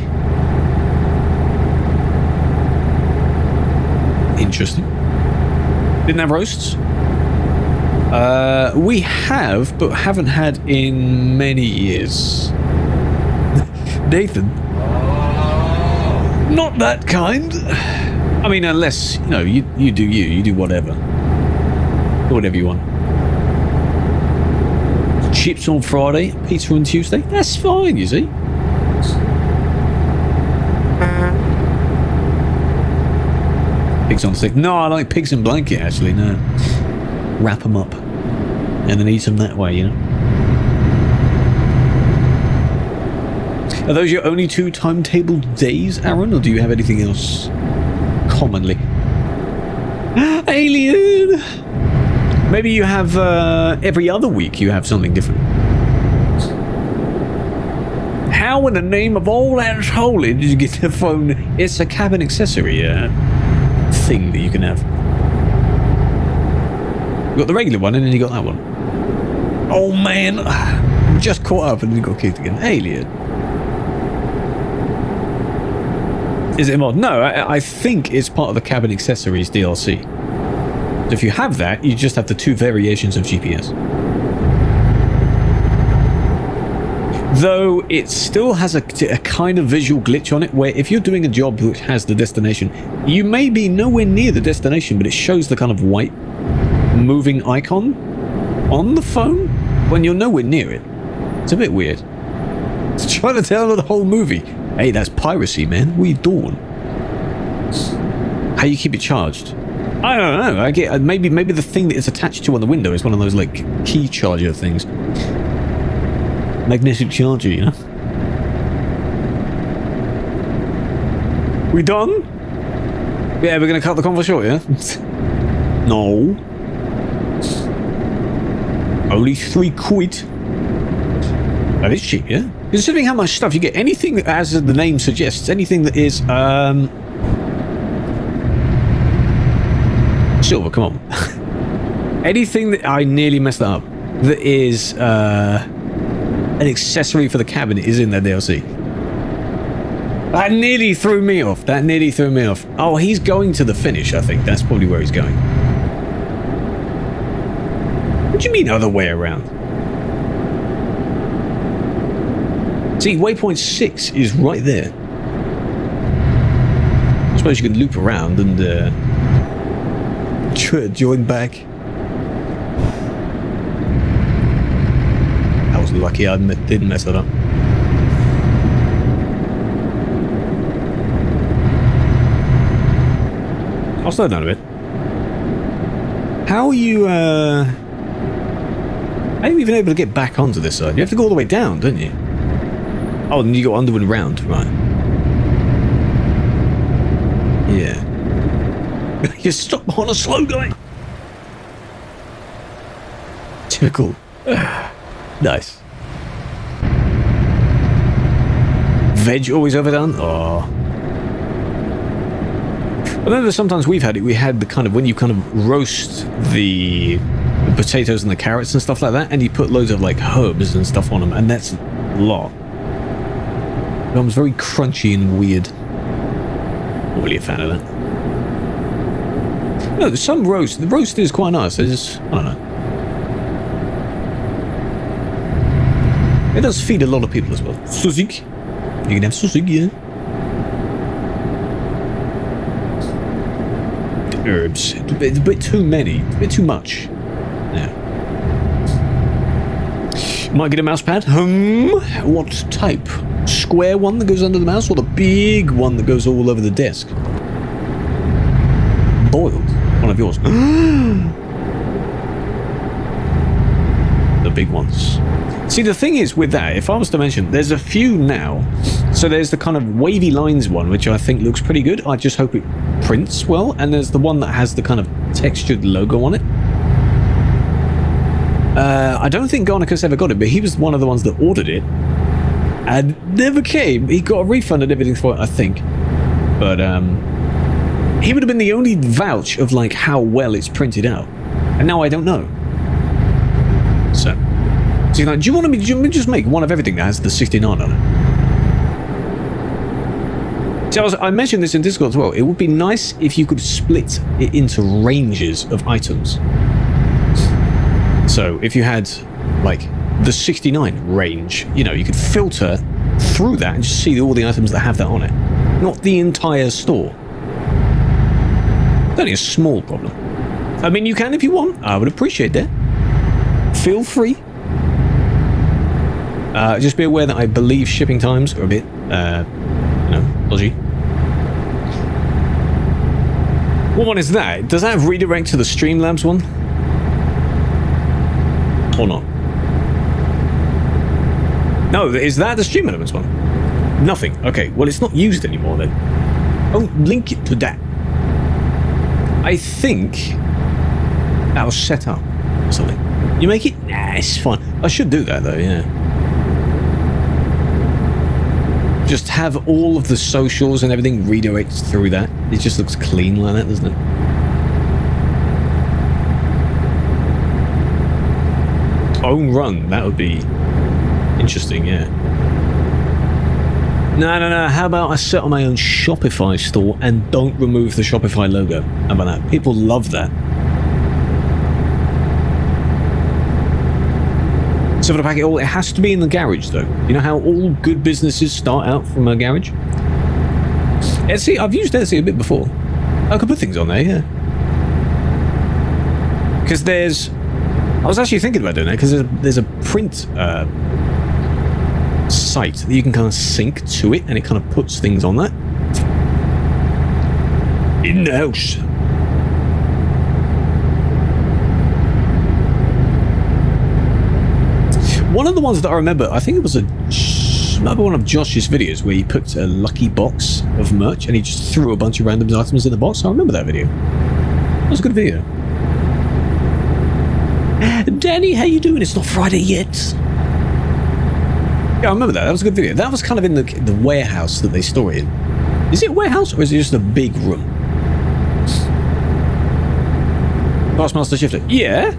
Interesting. Didn't have roasts? We have, but haven't had in many years. Nathan? Not that kind. I mean, unless, you know, you do whatever. Whatever you want. Chips on Friday, pizza on Tuesday. That's fine, you see. Pigs on stick. No, I like pigs in blanket, actually, no. Wrap them up. And then eat them that way, you know. Are those your only 2 timetable days, Aaron, or do you have anything else commonly? Alien! Maybe you have, every other week you have something different. How in the name of all that's holy did you get the phone? It's a cabin accessory thing that you can have. You got the regular one and then you got that one. Oh man, just caught up and then you got kicked again. Alien. Is it a mod? No, I think it's part of the cabin accessories DLC. So if you have that, you just have the 2 variations of GPS. Though it still has a kind of visual glitch on it, where if you're doing a job which has the destination, you may be nowhere near the destination, but it shows the kind of white moving icon on the phone when you're nowhere near it. It's a bit weird. It's trying to tell the whole movie. Hey, that's piracy, man. What are you doing? How you keep it charged? I don't know. I get maybe the thing that it's attached to on the window is one of those like key charger things. Magnetic charger, you know. We done? Yeah, we're gonna cut the convo short, yeah? No. Only £3. That is cheap, yeah? Considering how much stuff you get, anything that, as the name suggests, anything that is, Silver, come on. Anything that, I nearly messed that up, that is, an accessory for the cabin is in their DLC. That nearly threw me off. That nearly threw me off. Oh, he's going to the finish, I think. That's probably where he's going. What do you mean other way around? See, waypoint 6 is right there. I suppose you could loop around and join back. I was lucky I didn't mess that up. I'll slow down a bit. How are you even able to get back onto this side? You have to go all the way down, don't you? Oh, and you go underwind round, right. Yeah. You stop on a slow guy. Typical. Nice. Veg always overdone? Oh. I remember sometimes we've had it, we had the kind of, when you kind of roast the potatoes and the carrots and stuff like that, and you put loads of like herbs and stuff on them, and that's a lot. It becomes very crunchy and weird. Not really a fan of that. No, some roast, the roast is quite nice, it's, I don't know. It does feed a lot of people as well. Sausage. You can have sausage, yeah. Herbs. It's a bit too many. A bit too much. Yeah. Might get a mouse pad. What type? Square one that goes under the mouse, or the big one that goes all over the desk? Boiled. One of yours. The big ones. See, the thing is with that, if I was to mention, there's a few now. So there's the kind of wavy lines one, which I think looks pretty good. I just hope it prints well. And there's the one that has the kind of textured logo on it. I don't think Garnicus ever got it, but he was one of the ones that ordered it. And never came. He got a refund and everything for it, I think. But he would have been the only vouch of like how well it's printed out. And now I don't know. So he's like, do you want me to just make one of everything that has the 69 on it? So I mentioned this in Discord as well. It would be nice if you could split it into ranges of items. So if you had like the 69 range, you know, you could filter through that and just see all the items that have that on it. Not the entire store. It's only a small problem. I mean, you can if you want. I would appreciate that. Feel free. Just be aware that I believe shipping times are a bit, dodgy. What one is that? Does that have redirect to the Streamlabs one? Or not? No, is that the Stream Elements one? Nothing. Okay, well, it's not used anymore then. Oh, link it to that. I think that was set up or something. You make it? Nah, it's fine. I should do that though, yeah. Just have all of the socials and everything redirect through that. It just looks clean like that, doesn't it? Own run, that would be interesting, yeah. No. How about I set on my own Shopify store and don't remove the Shopify logo? How about that? People love that. So for the packet all, it has to be in the garage though. You know how all good businesses start out from a garage? Etsy, I've used Etsy a bit before. I could put things on there, yeah. Because there's... I was actually thinking about doing that because there's a print site that you can kind of sync to it and it kind of puts things on that. In the house. One of the ones that I remember, I think it was another one of Josh's videos where he put a lucky box of merch and he just threw a bunch of random items in the box. I remember that video. That was a good video. Danny, how you doing? It's not Friday yet. Yeah, I remember that. That was a good video. That was kind of in the warehouse that they store it in. Is it a warehouse or is it just a big room? Taskmaster Shifter. Yeah?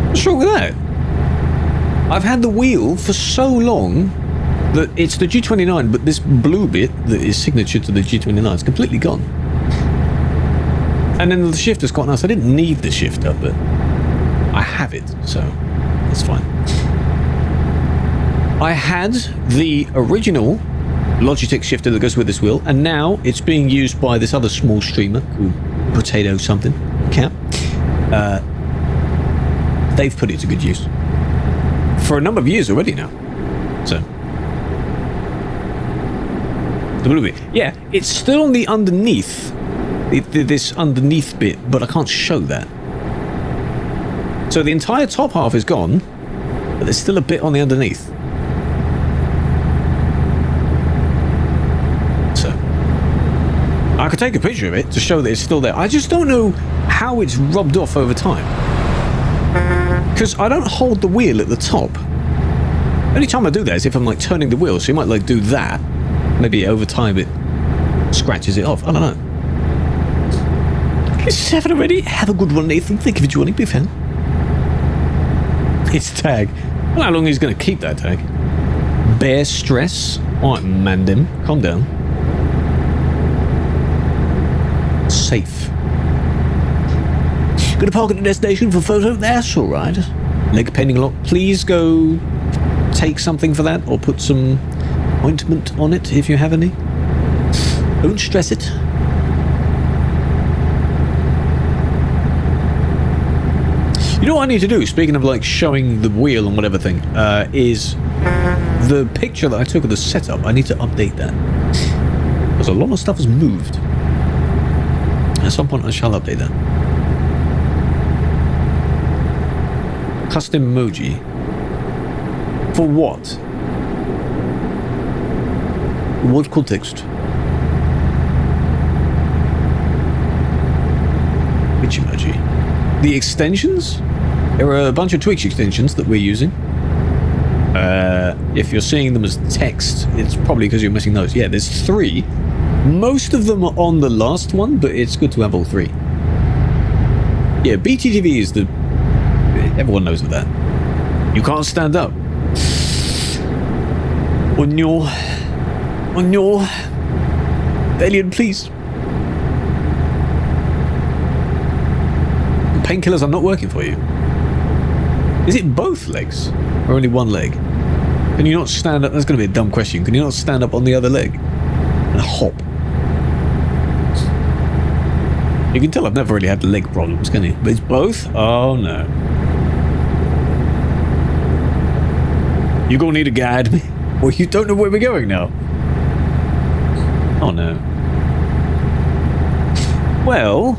What's wrong with that? I've had the wheel for so long that it's the G29, but this blue bit that is signature to the G29 is completely gone. And then the shifter's quite nice. I didn't need the shifter, but I have it, so it's fine. I had the original Logitech shifter that goes with this wheel, and now it's being used by this other small streamer called Potato something, Cap. They've put it to good use for a number of years already now. So the blue bit, yeah, it's still on the underneath, this underneath bit, but I can't show that. So the entire top half is gone, but there's still a bit on the underneath. So I could take a picture of it to show that it's still there. I just don't know how it's rubbed off over time, because I don't hold the wheel at the top. Only time I do that is if I'm like turning the wheel, so you might like do that. Maybe over time it scratches it off. I don't know. It's 7 already. Have a good one, Nathan. Thank you for joining. Big fan. It's tag. I don't know how long he's going to keep that tag. Bear stress. Alright, Mandim. Calm down. Safe. Gonna park at the destination for photo? That's alright. Leg painting a lot. Please go take something for that, or put some ointment on it if you have any. Don't stress it. You know what I need to do, speaking of like showing the wheel and whatever thing, is the picture that I took of the setup. I need to update that, because a lot of stuff has moved. At some point I shall update that. Custom emoji. For what? What context? Which emoji? The extensions? There are a bunch of Twitch extensions that we're using. If you're seeing them as text, it's probably because you're missing those. Yeah, there's 3. Most of them are on the last one, but it's good to have all 3. Yeah, BTTV is the... Everyone knows of that. You can't stand up. On your alien, please. Painkillers are not working for you. Is it both legs or only one leg? Can you not stand up? That's going to be a dumb question. Can you not stand up on the other leg and hop? You can tell I've never really had leg problems, can you? But it's both? Oh no. You're going to need to guide me. Well, you don't know where we're going now. Oh no. Well,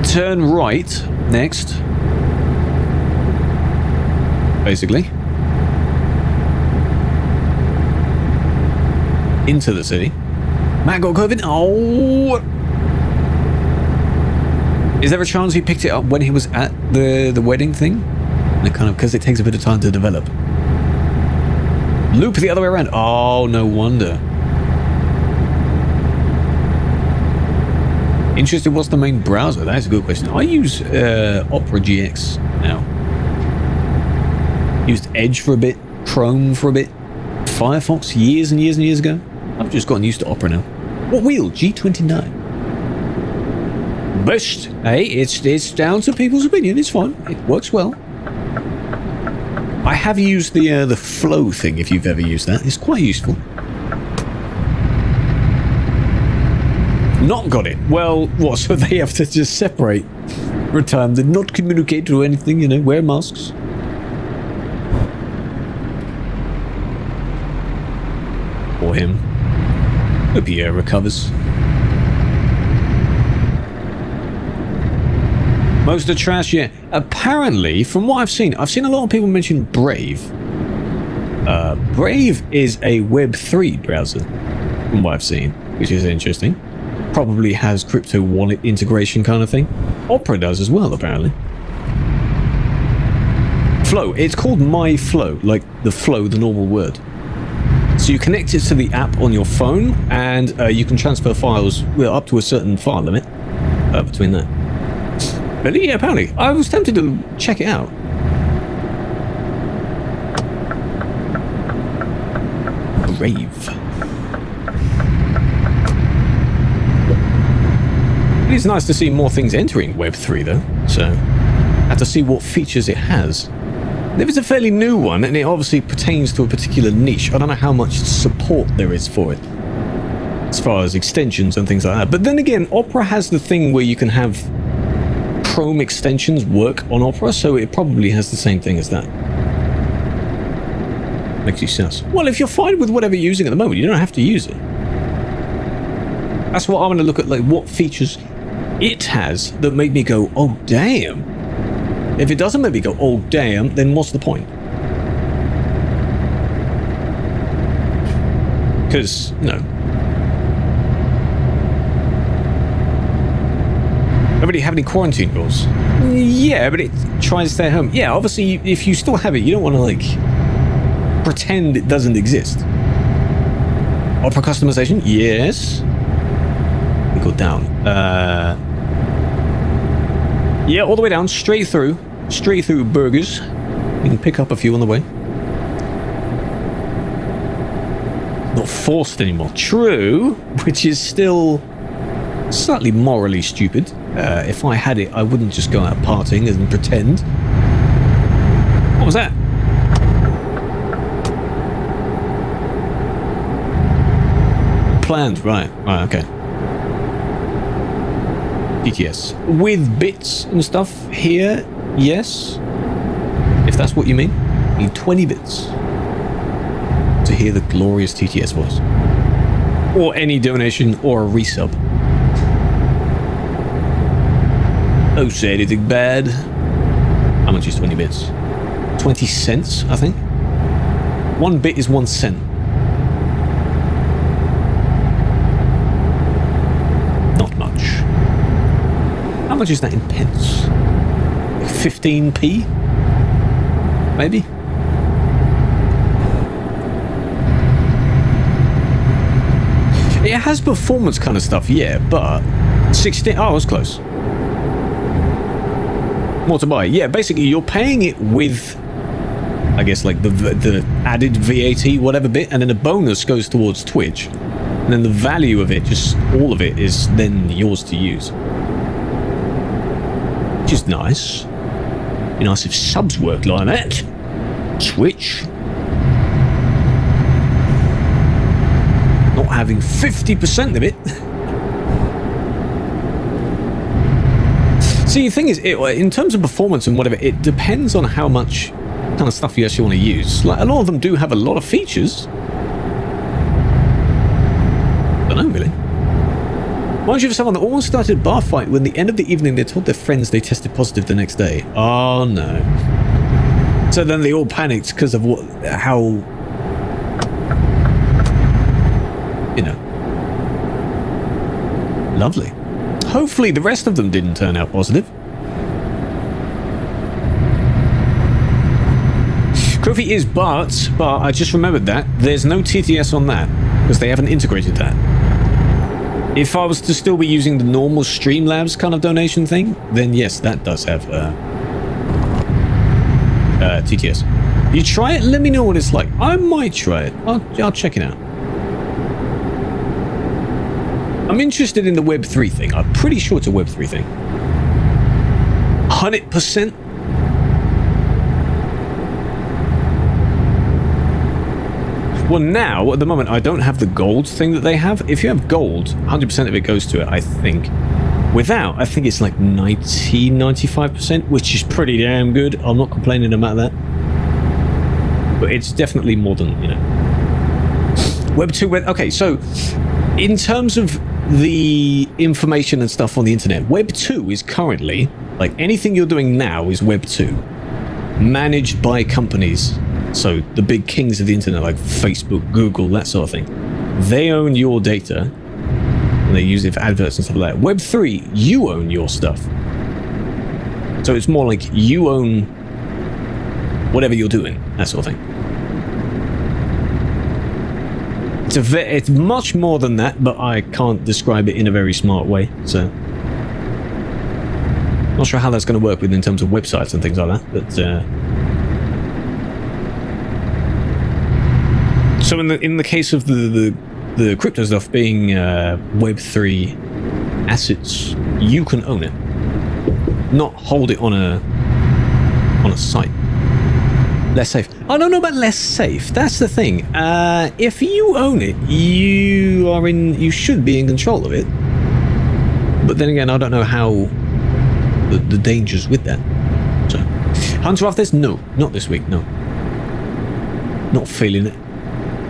turn right next. Basically. Into the city. Matt got COVID. Oh! Is there a chance he picked it up when he was at the wedding thing? And it kind of, because it takes a bit of time to develop. Loop the other way around. Oh, no wonder. Interested, what's the main browser? That's a good question. I use Opera GX now. Used Edge for a bit, Chrome for a bit, Firefox years and years and years ago. I've just gotten used to Opera now. What wheel? G29. Best. Hey, it's down to people's opinion. It's fine. It works well. I have used the flow thing, if you've ever used that. It's quite useful. Not got it. Well, what? So they have to just separate. Return. Did not communicate or anything, you know, wear masks. Or him. Hope he recovers. Most of the trash, yeah. Apparently, from what I've seen a lot of people mention Brave. Brave is a Web3 browser, from what I've seen, which is interesting. Probably has crypto wallet integration kind of thing. Opera does as well, apparently. Flow. It's called My Flow, like the flow, the normal word. So you connect it to the app on your phone, and you can transfer files up to a certain file limit between that. But yeah, apparently. I was tempted to check it out. Brave. It is nice to see more things entering Web3 though, so I have to see what features it has. If it's a fairly new one, and it obviously pertains to a particular niche, I don't know how much support there is for it, as far as extensions and things like that. But then again, Opera has the thing where you can have Chrome extensions work on Opera, so it probably has the same thing as that. Makes you sus. Well, if you're fine with whatever you're using at the moment, you don't have to use it. That's what I'm going to look at, like what features it has that make me go, oh damn. If it doesn't make me go, oh damn, then what's the point? Because, you know, everybody have any quarantine rules? Yeah, but it tries to stay at home. Yeah, obviously, if you still have it, you don't want to, like, pretend it doesn't exist. Opera customization? Yes. We go down. Yeah, all the way down, straight through burgers. You can pick up a few on the way. Not forced anymore. True, which is still slightly morally stupid. If I had it, I wouldn't just go out partying and pretend. What was that? Planned, right, okay. TTS. With bits and stuff here, yes. If that's what you mean. You need 20 bits to hear the glorious TTS voice. Or any donation or a resub. Don't say anything bad. How much is 20 bits? 20 cents, I think. 1 bit is 1 cent. Not much. How much is that in pence? 15p? Maybe? It has performance kind of stuff, yeah, but 16... Oh, I was close. More to buy. Yeah, basically, you're paying it with, I guess, like the added VAT, whatever bit, and then the bonus goes towards Twitch. And then the value of it, just all of it, is then yours to use. Which is nice. Be nice if subs worked like that. Twitch. Not having 50% of it. See, the thing is, in terms of performance and whatever, it depends on how much kind of stuff you actually want to use. Like, a lot of them do have a lot of features. Don't know, really. Mind you, for someone that almost started a bar fight when the end of the evening they told their friends they tested positive the next day. Oh, no. So then they all panicked because of how, you know. Lovely. Hopefully the rest of them didn't turn out positive. Trophy is but I just remembered that there's no TTS on that because they haven't integrated that. If I was to still be using the normal Streamlabs kind of donation thing, then yes, that does have TTS. You try it, let me know what it's like. I might try it. I'll check it out. I'm interested in the Web3 thing. I'm pretty sure it's a Web3 thing. 100%. Well, now, at the moment, I don't have the gold thing that they have. If you have gold, 100% of it goes to it, I think. Without, I think it's like 90, 95%, which is pretty damn good. I'm not complaining about that. But it's definitely more than, you know. Web 2, okay, so in terms of the information and stuff on the internet, Web 2 is currently, like anything you're doing now is Web 2. Managed by companies. So the big kings of the internet, like Facebook, Google, that sort of thing. They own your data. And they use it for adverts and stuff like that. Web 3, you own your stuff. So it's more like you own whatever you're doing, that sort of thing. It's much more than that, but I can't describe it in a very smart way, so not sure how that's going to work with in terms of websites and things like that, but So in the case of the crypto stuff being Web3 assets, you can own it, not hold it on a site. Less safe. I don't know about less safe. That's the thing. If you own it, you should be in control of it. But then again, I don't know how the dangers with that. So, Hunter off this? No, not this week. No, not feeling it.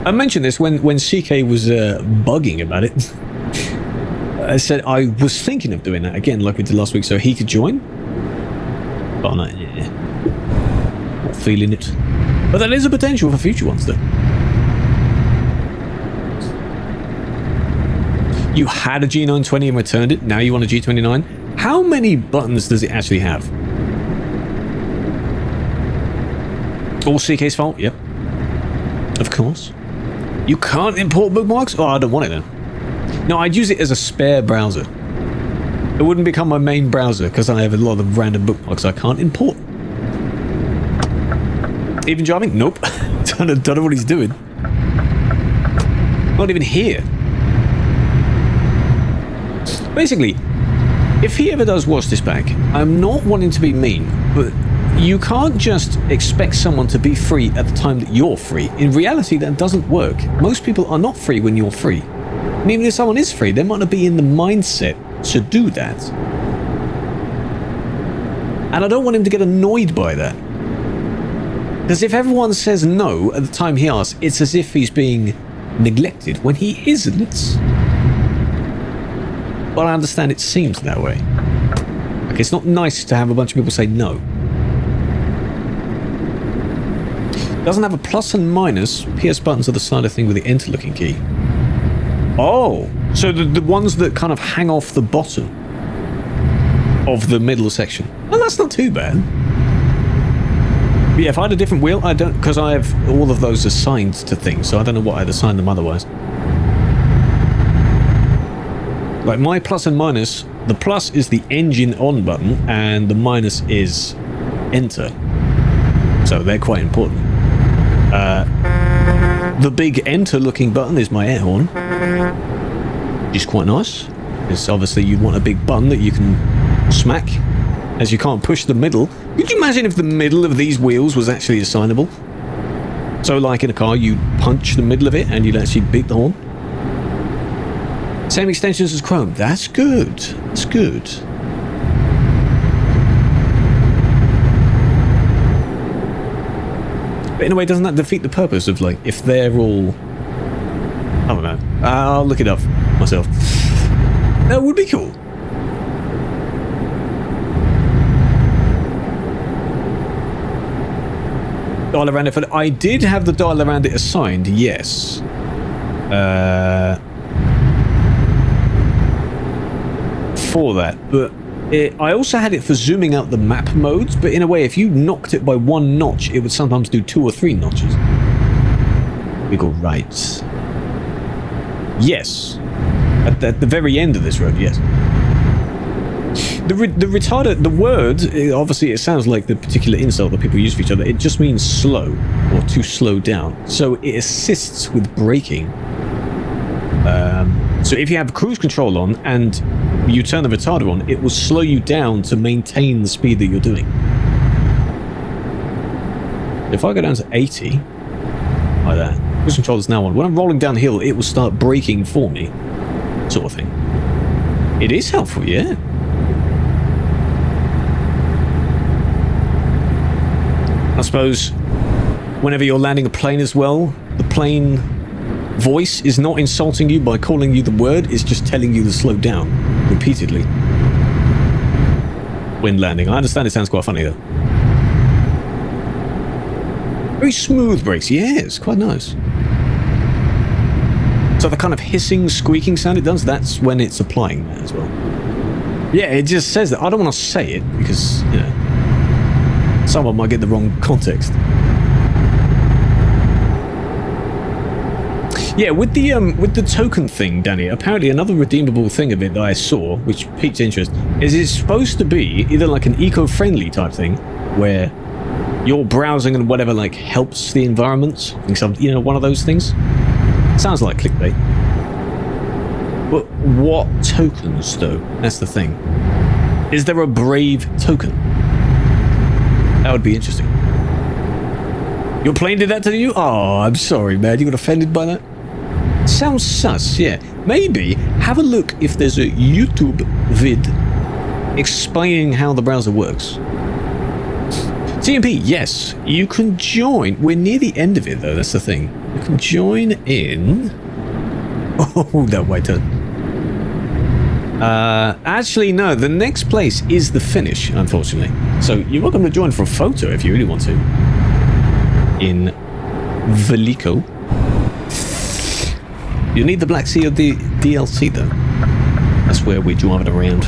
I mentioned this when CK was bugging about it. I said I was thinking of doing that again, like we did last week, so he could join. But I'm like, yeah, not feeling it. But there is a potential for future ones, though. You had a G920 and returned it. Now you want a G29. How many buttons does it actually have? All CK's fault? Yep. Of course. You can't import bookmarks? Oh, I don't want it then. No, I'd use it as a spare browser. It wouldn't become my main browser because I have a lot of random bookmarks I can't import. Even driving? Nope. don't know what he's doing. Not even here. Basically, if he ever does watch this back, I'm not wanting to be mean, but you can't just expect someone to be free at the time that you're free. In reality, that doesn't work. Most people are not free when you're free. And even if someone is free, they might not be in the mindset to do that. And I don't want him to get annoyed by that. Because if everyone says no at the time he asks, it's as if he's being neglected when he isn't. But I understand it seems that way. Like, it's not nice to have a bunch of people say no. Doesn't have a plus and minus. PS buttons are the side of the thing with the enter looking key. Oh, so the ones that kind of hang off the bottom of the middle section. Well, that's not too bad. But yeah, if I had a different wheel, I don't, because I have all of those assigned to things, so I don't know what I'd assign them otherwise. Like my plus and minus, the plus is the engine on button and the minus is enter. So they're quite important. The big enter looking button is my air horn, which is quite nice. Because obviously you want a big button that you can smack, as you can't push the middle. Could you imagine if the middle of these wheels was actually assignable? So like in a car, you punch the middle of it and you'd actually beat the horn. Same extensions as Chrome. That's good. That's good. But in a way, doesn't that defeat the purpose of, like, if they're all... I don't know. I'll look it up myself. That would be cool. Dial around it for... I did have the dial around it assigned, yes. For that, but I also had it for zooming out the map modes, but in a way, if you knocked it by one notch, it would sometimes do 2 or 3 notches. We go right. Yes. At the very end of this road, yes. The retarder, the word, obviously it sounds like the particular insult that people use for each other. It just means slow, or to slow down. So it assists with braking. So if you have cruise control on and you turn the retarder on, it will slow you down to maintain the speed that you're doing. If I go down to 80, like that, cruise control is now on. When I'm rolling downhill, it will start braking for me, sort of thing. It is helpful, yeah. I suppose whenever you're landing a plane as well, the plane voice is not insulting you by calling you the word, it's just telling you to slow down repeatedly when landing. I understand it sounds quite funny though. Very smooth brakes, yeah, it's quite nice. So the kind of hissing, squeaking sound it does, that's when it's applying that as well. Yeah, it just says that. I don't want to say it because, you know, someone might get the wrong context. Yeah, with the token thing, Danny, apparently another redeemable thing of it that I saw, which piqued interest, is it's supposed to be either like an eco-friendly type thing, where your browsing and whatever like helps the environment. I think some, you know, one of those things. Sounds like clickbait. But what tokens, though? That's the thing. Is there a Brave token? That would be interesting. Your plane did that to you? Oh, I'm sorry, man. You got offended by that? Sounds sus, yeah. Maybe have a look if there's a YouTube vid explaining how the browser works. TMP, yes, you can join. We're near the end of it, though. That's the thing. You can join in. Oh, that white turn. Actually, no. The next place is the finish, unfortunately. So you're welcome to join for a photo if you really want to. In Veliko. You need the Black Sea of the DLC, though. That's where we drive it around.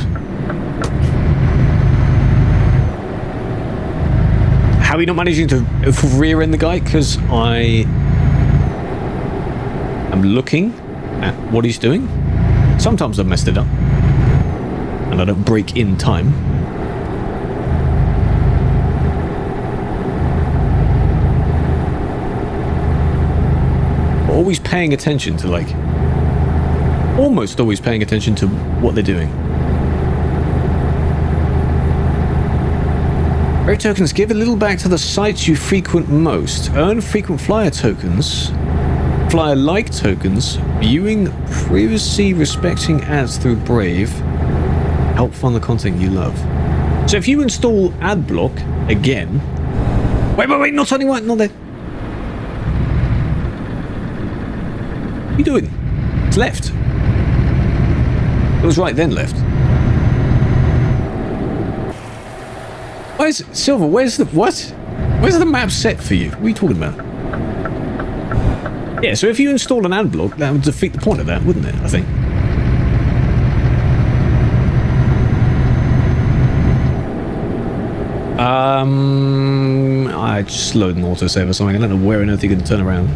How are you not managing to rear end the guy? Because I am looking at what he's doing. Sometimes I've messed it up. And I don't brake in time. Always paying attention to, like, almost always paying attention to what they're doing. Brave tokens, give a little back to the sites you frequent most. Earn frequent flyer tokens. Flyer-like tokens. Viewing privacy respecting ads through Brave. Help fund the content you love. So if you install Adblock again... Wait, not turning right, not there. What are you doing? It's left. It was right then left. Where's Silver? Where's the what? Where's the map set for you? What are you talking about? Yeah, so if you install an ad block, that would defeat the point of that, wouldn't it? I think. I just loaded an autosave or something. I don't know where on earth you can turn around.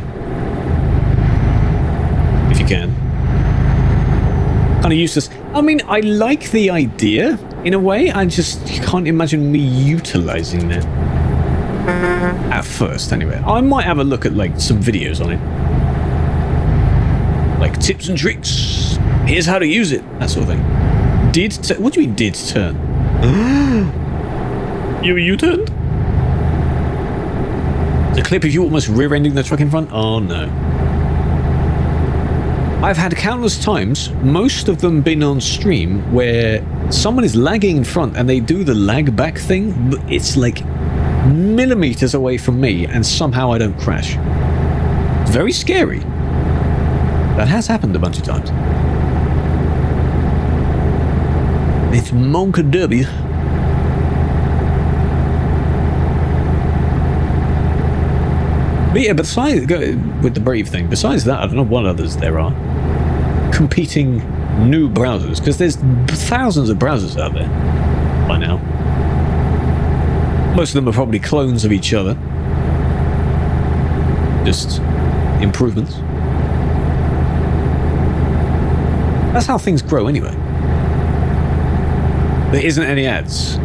If you can. Kind of useless. I mean, I like the idea in a way. I just can't imagine me utilizing that. At first, anyway. I might have a look at, like, some videos on it. Like, tips and tricks. Here's how to use it. That sort of thing. What do you mean, did turn? You U-turned? The clip of you almost rear-ending the truck in front? Oh, no. I've had countless times, most of them been on stream, where someone is lagging in front and they do the lag back thing, but it's like millimeters away from me and somehow I don't crash. It's very scary. That has happened a bunch of times. It's Monka Derby. But yeah, besides, with the Brave thing, besides that, I don't know what others there are. Competing new browsers, because there's thousands of browsers out there by now. Most of them are probably clones of each other. Just improvements. That's how things grow anyway. There isn't any ads.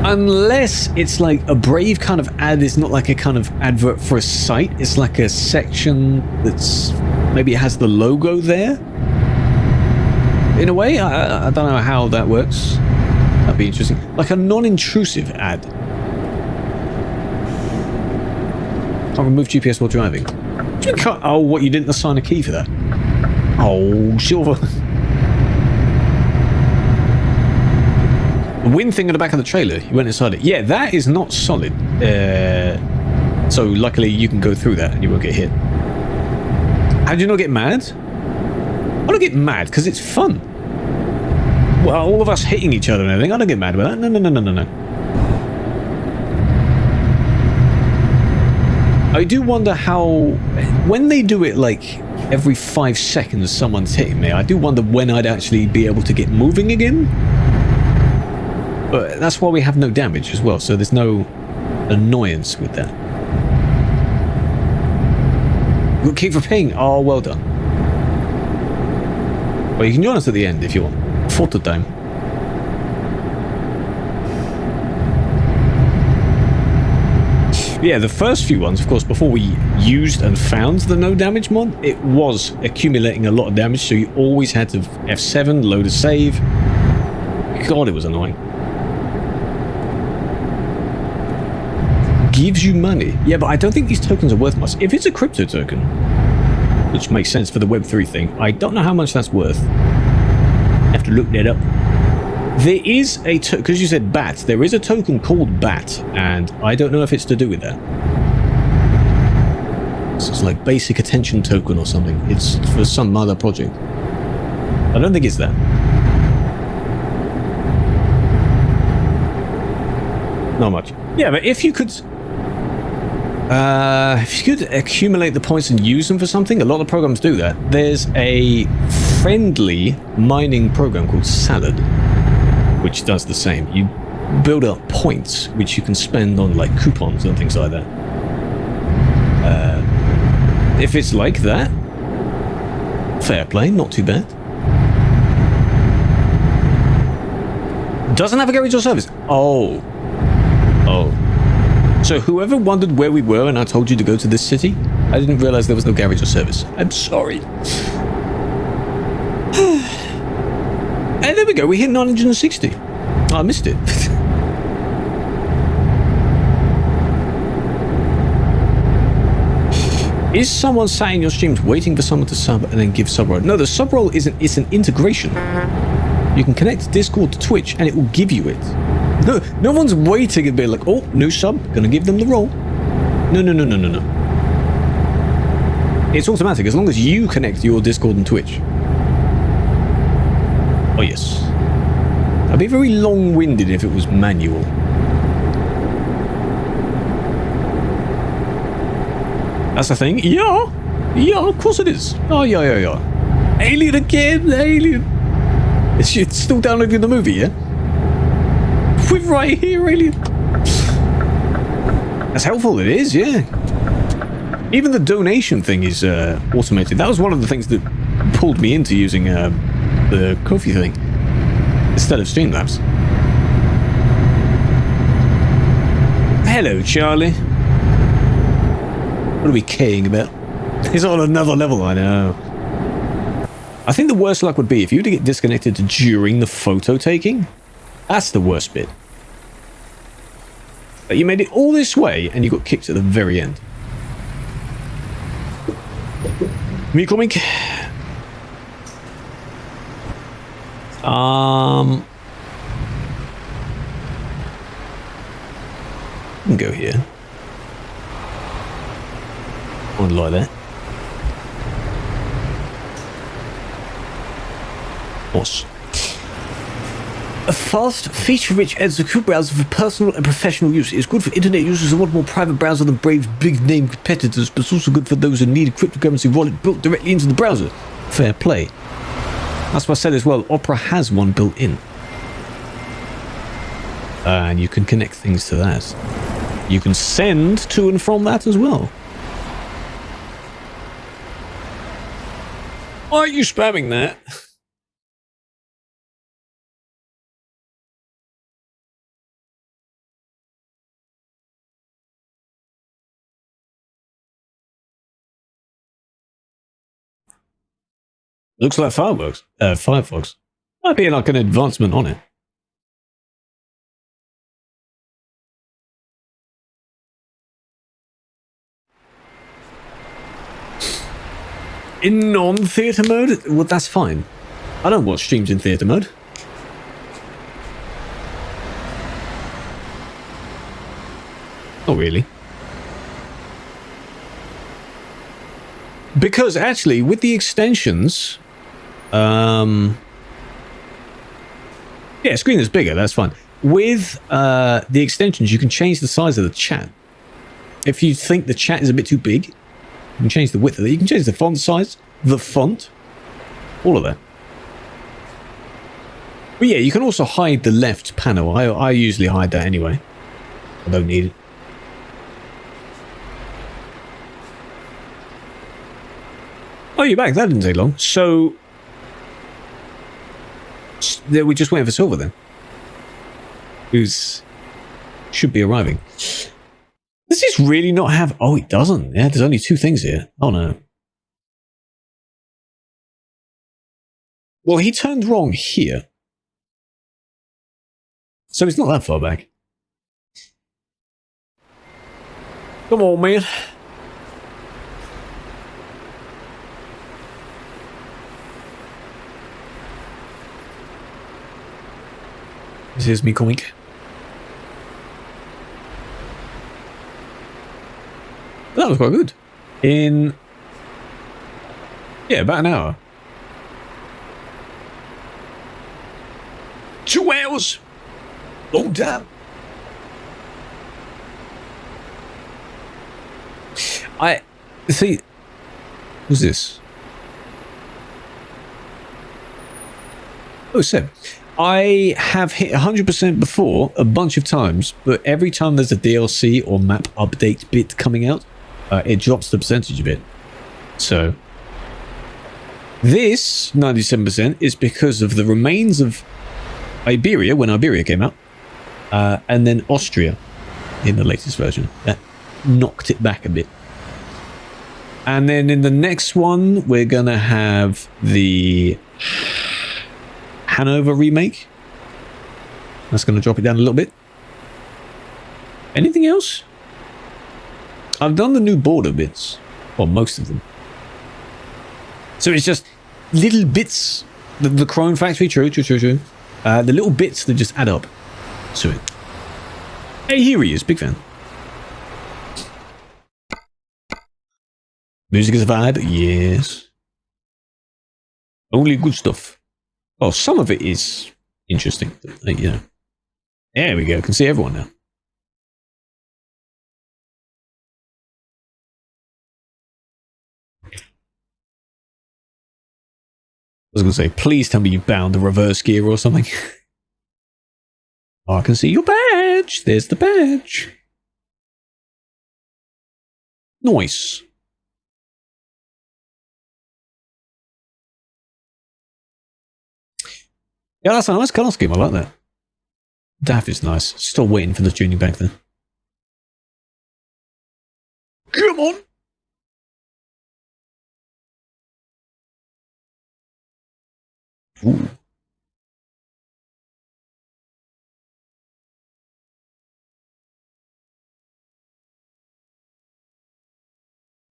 Unless it's like a Brave kind of ad is not like a kind of advert for a site. It's like a section that's... Maybe it has the logo there? In a way, I don't know how that works. That'd be interesting. Like a non-intrusive ad. Can't remove GPS while driving. You can't, oh, what, you didn't assign a key for that? Oh, Silver. The wind thing in the back of the trailer, you went inside it. Yeah, that is not solid. So luckily you can go through that and you won't get hit. How do you not get mad? I don't get mad because it's fun. Well, all of us hitting each other and everything, I don't get mad about that. No. I do wonder how... When they do it like every 5 seconds someone's hitting me, I do wonder when I'd actually be able to get moving again. But that's why we have no damage as well, so there's no annoyance with that. Good keep for ping. Oh, well done. Well, you can join us at the end if you want. Photo time. Yeah, the first few ones, of course, before we used and found the no damage mod, it was accumulating a lot of damage, so you always had to F7, load a save. God, it was annoying. Gives you money. Yeah, but I don't think these tokens are worth much. If it's a crypto token, which makes sense for the Web3 thing, I don't know how much that's worth. I have to look that up. There is a token, because you said BAT, there is a token called BAT, and I don't know if it's to do with that. So it's like basic attention token or something. It's for some other project. I don't think it's that. Not much. Yeah, but if you could accumulate the points and use them for something, a lot of programs do that. There's a friendly mining program called Salad, which does the same. You build up points, which you can spend on like coupons and things like that. If it's like that, fair play, not too bad. Doesn't have a garage or service. Oh. So whoever wondered where we were and I told you to go to this city, I didn't realize there was no garage or service. I'm sorry. And there we go, we hit 960. Oh, I missed it. Is someone sat in your streams waiting for someone to sub and then give sub roll? No, the sub roll isn't, it's an integration. You can connect Discord to Twitch and it will give you it. No one's waiting and be like, oh, new sub, gonna give them the roll. No. It's automatic as long as you connect your Discord and Twitch. Oh, yes. I'd be very long-winded if it was manual. That's the thing? Yeah, of course it is. Oh, yeah. Alien again, Alien. It's still downloading the movie, yeah? We're right here, Alien. That's helpful, it is, yeah. Even the donation thing is automated. That was one of the things that pulled me into using the Ko-fi thing instead of Streamlabs. Hello, Charlie. What are we caring about? It's on another level, I know. I think the worst luck would be if you were to get disconnected during the photo taking. That's the worst bit. But you made it all this way and you got kicked at the very end. Me coming. We can go here. I would like that. Awesome. A fast, feature-rich execute browser for personal and professional use. It's good for internet users who want more private browser than Brave's big-name competitors, but it's also good for those who need a cryptocurrency wallet built directly into the browser. Fair play. That's why I said as well, Opera has one built in. And you can connect things to that. You can send to and from that as well. Why are you spamming that? Looks like Firefox. Might be like an advancement on it. In non-theatre mode? Well, that's fine. I don't watch streams in theatre mode. Not really. Because actually, with the extensions... yeah, screen is bigger, that's fine. With the extensions, you can change the size of the chat. If you think the chat is a bit too big, you can change the width of it. You can change the font size, the font, all of that. But yeah, you can also hide the left panel. I usually hide that anyway. I don't need it. Oh, you're back. That didn't take long. So... we're just waiting for Silver then. Who's... should be arriving. This Does this really not have... Oh, it doesn't. Yeah, there's only 2 things here. Oh, no. Well, he turned wrong here. So it's not that far back. Come on, man. This is me comic. That was quite good. In... Yeah, about an hour. 2 hours! Long time. I... See... Who's this? Oh, Seb. I have hit 100% before a bunch of times, but every time there's a DLC or map update bit coming out, it drops the percentage a bit. So, this 97% is because of the remains of Iberia, when Iberia came out, and then Austria in the latest version. That knocked it back a bit. And then in the next one, we're going to have the Hanover remake. That's going to drop it down a little bit. Anything else? I've done the new border bits. Well, most of them. So it's just little bits. The Krone factory, true. The little bits that just add up to it. Hey, here he is. Big fan. Music is a vibe? Yes. Only good stuff. Oh, some of it is interesting. You know. There we go. Can see everyone now. I was going to say, please tell me you bound the reverse gear or something. Oh, I can see your badge. There's the badge. Nice. Yeah, that's a nice colour scheme. I like that. DAF is nice. Still waiting for the tuning back then. Come on! Ooh.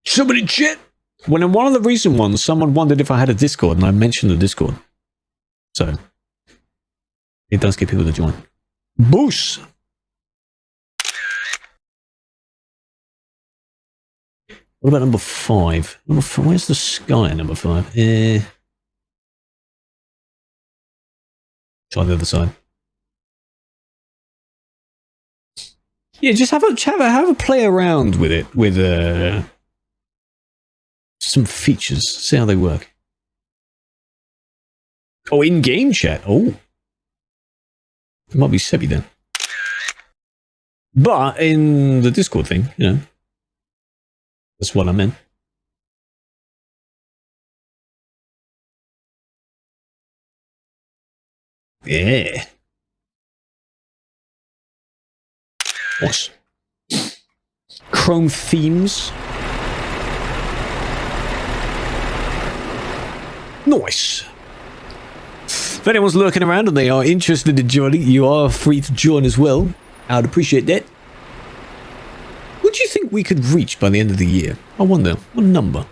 Somebody chat! When in one of the recent ones, someone wondered if I had a Discord, and I mentioned the Discord. So, it does get people to join. Boosh! What about number 5? Number 5, where's the sky at number 5? Try the other side. Yeah, just have a play around with it, with some features. See how they work. Oh, in-game chat. Oh. It might be Sebi then. But in the Discord thing, you know. That's what I meant. Yeah. Nice. Chrome themes. Nice. If anyone's lurking around and they are interested in joining, you are free to join as well. I'd appreciate that. What do you think we could reach by the end of the year? I wonder. What number?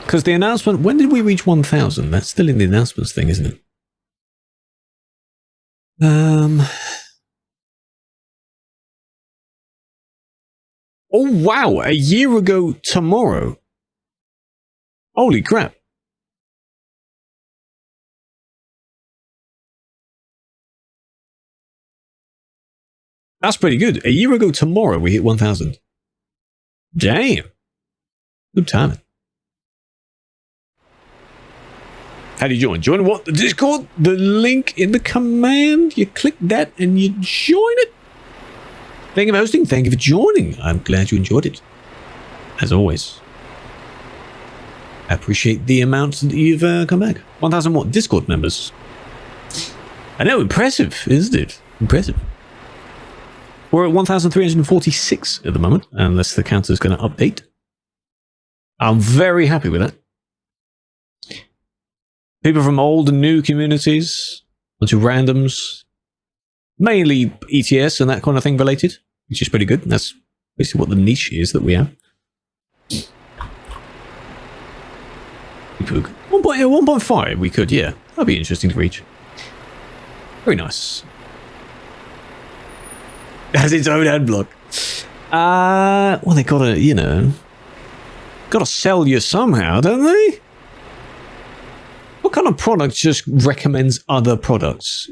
Because the announcement... When did we reach 1,000? That's still in the announcements thing, isn't it? Oh, wow. A year ago tomorrow. Holy crap. That's pretty good. A year ago tomorrow, we hit 1,000. Damn. Good timing. How do you join? Join what? The Discord? The link in the command? You click that and you join it. Thank you for hosting. Thank you for joining. I'm glad you enjoyed it. As always. I appreciate the amount that you've come back. 1,000 what? Discord members. I know, impressive, isn't it? Impressive. We're at 1,346 at the moment, unless the counter's going to update. I'm very happy with that. People from old and new communities, bunch of randoms, mainly ETS and that kind of thing related, which is pretty good. That's basically what the niche is that we have. 1.5 we could, yeah. That'd be interesting to reach. Very nice. Has its own ad block. Well, they gotta, you know, gotta sell you somehow, don't they? What kind of product just recommends other products?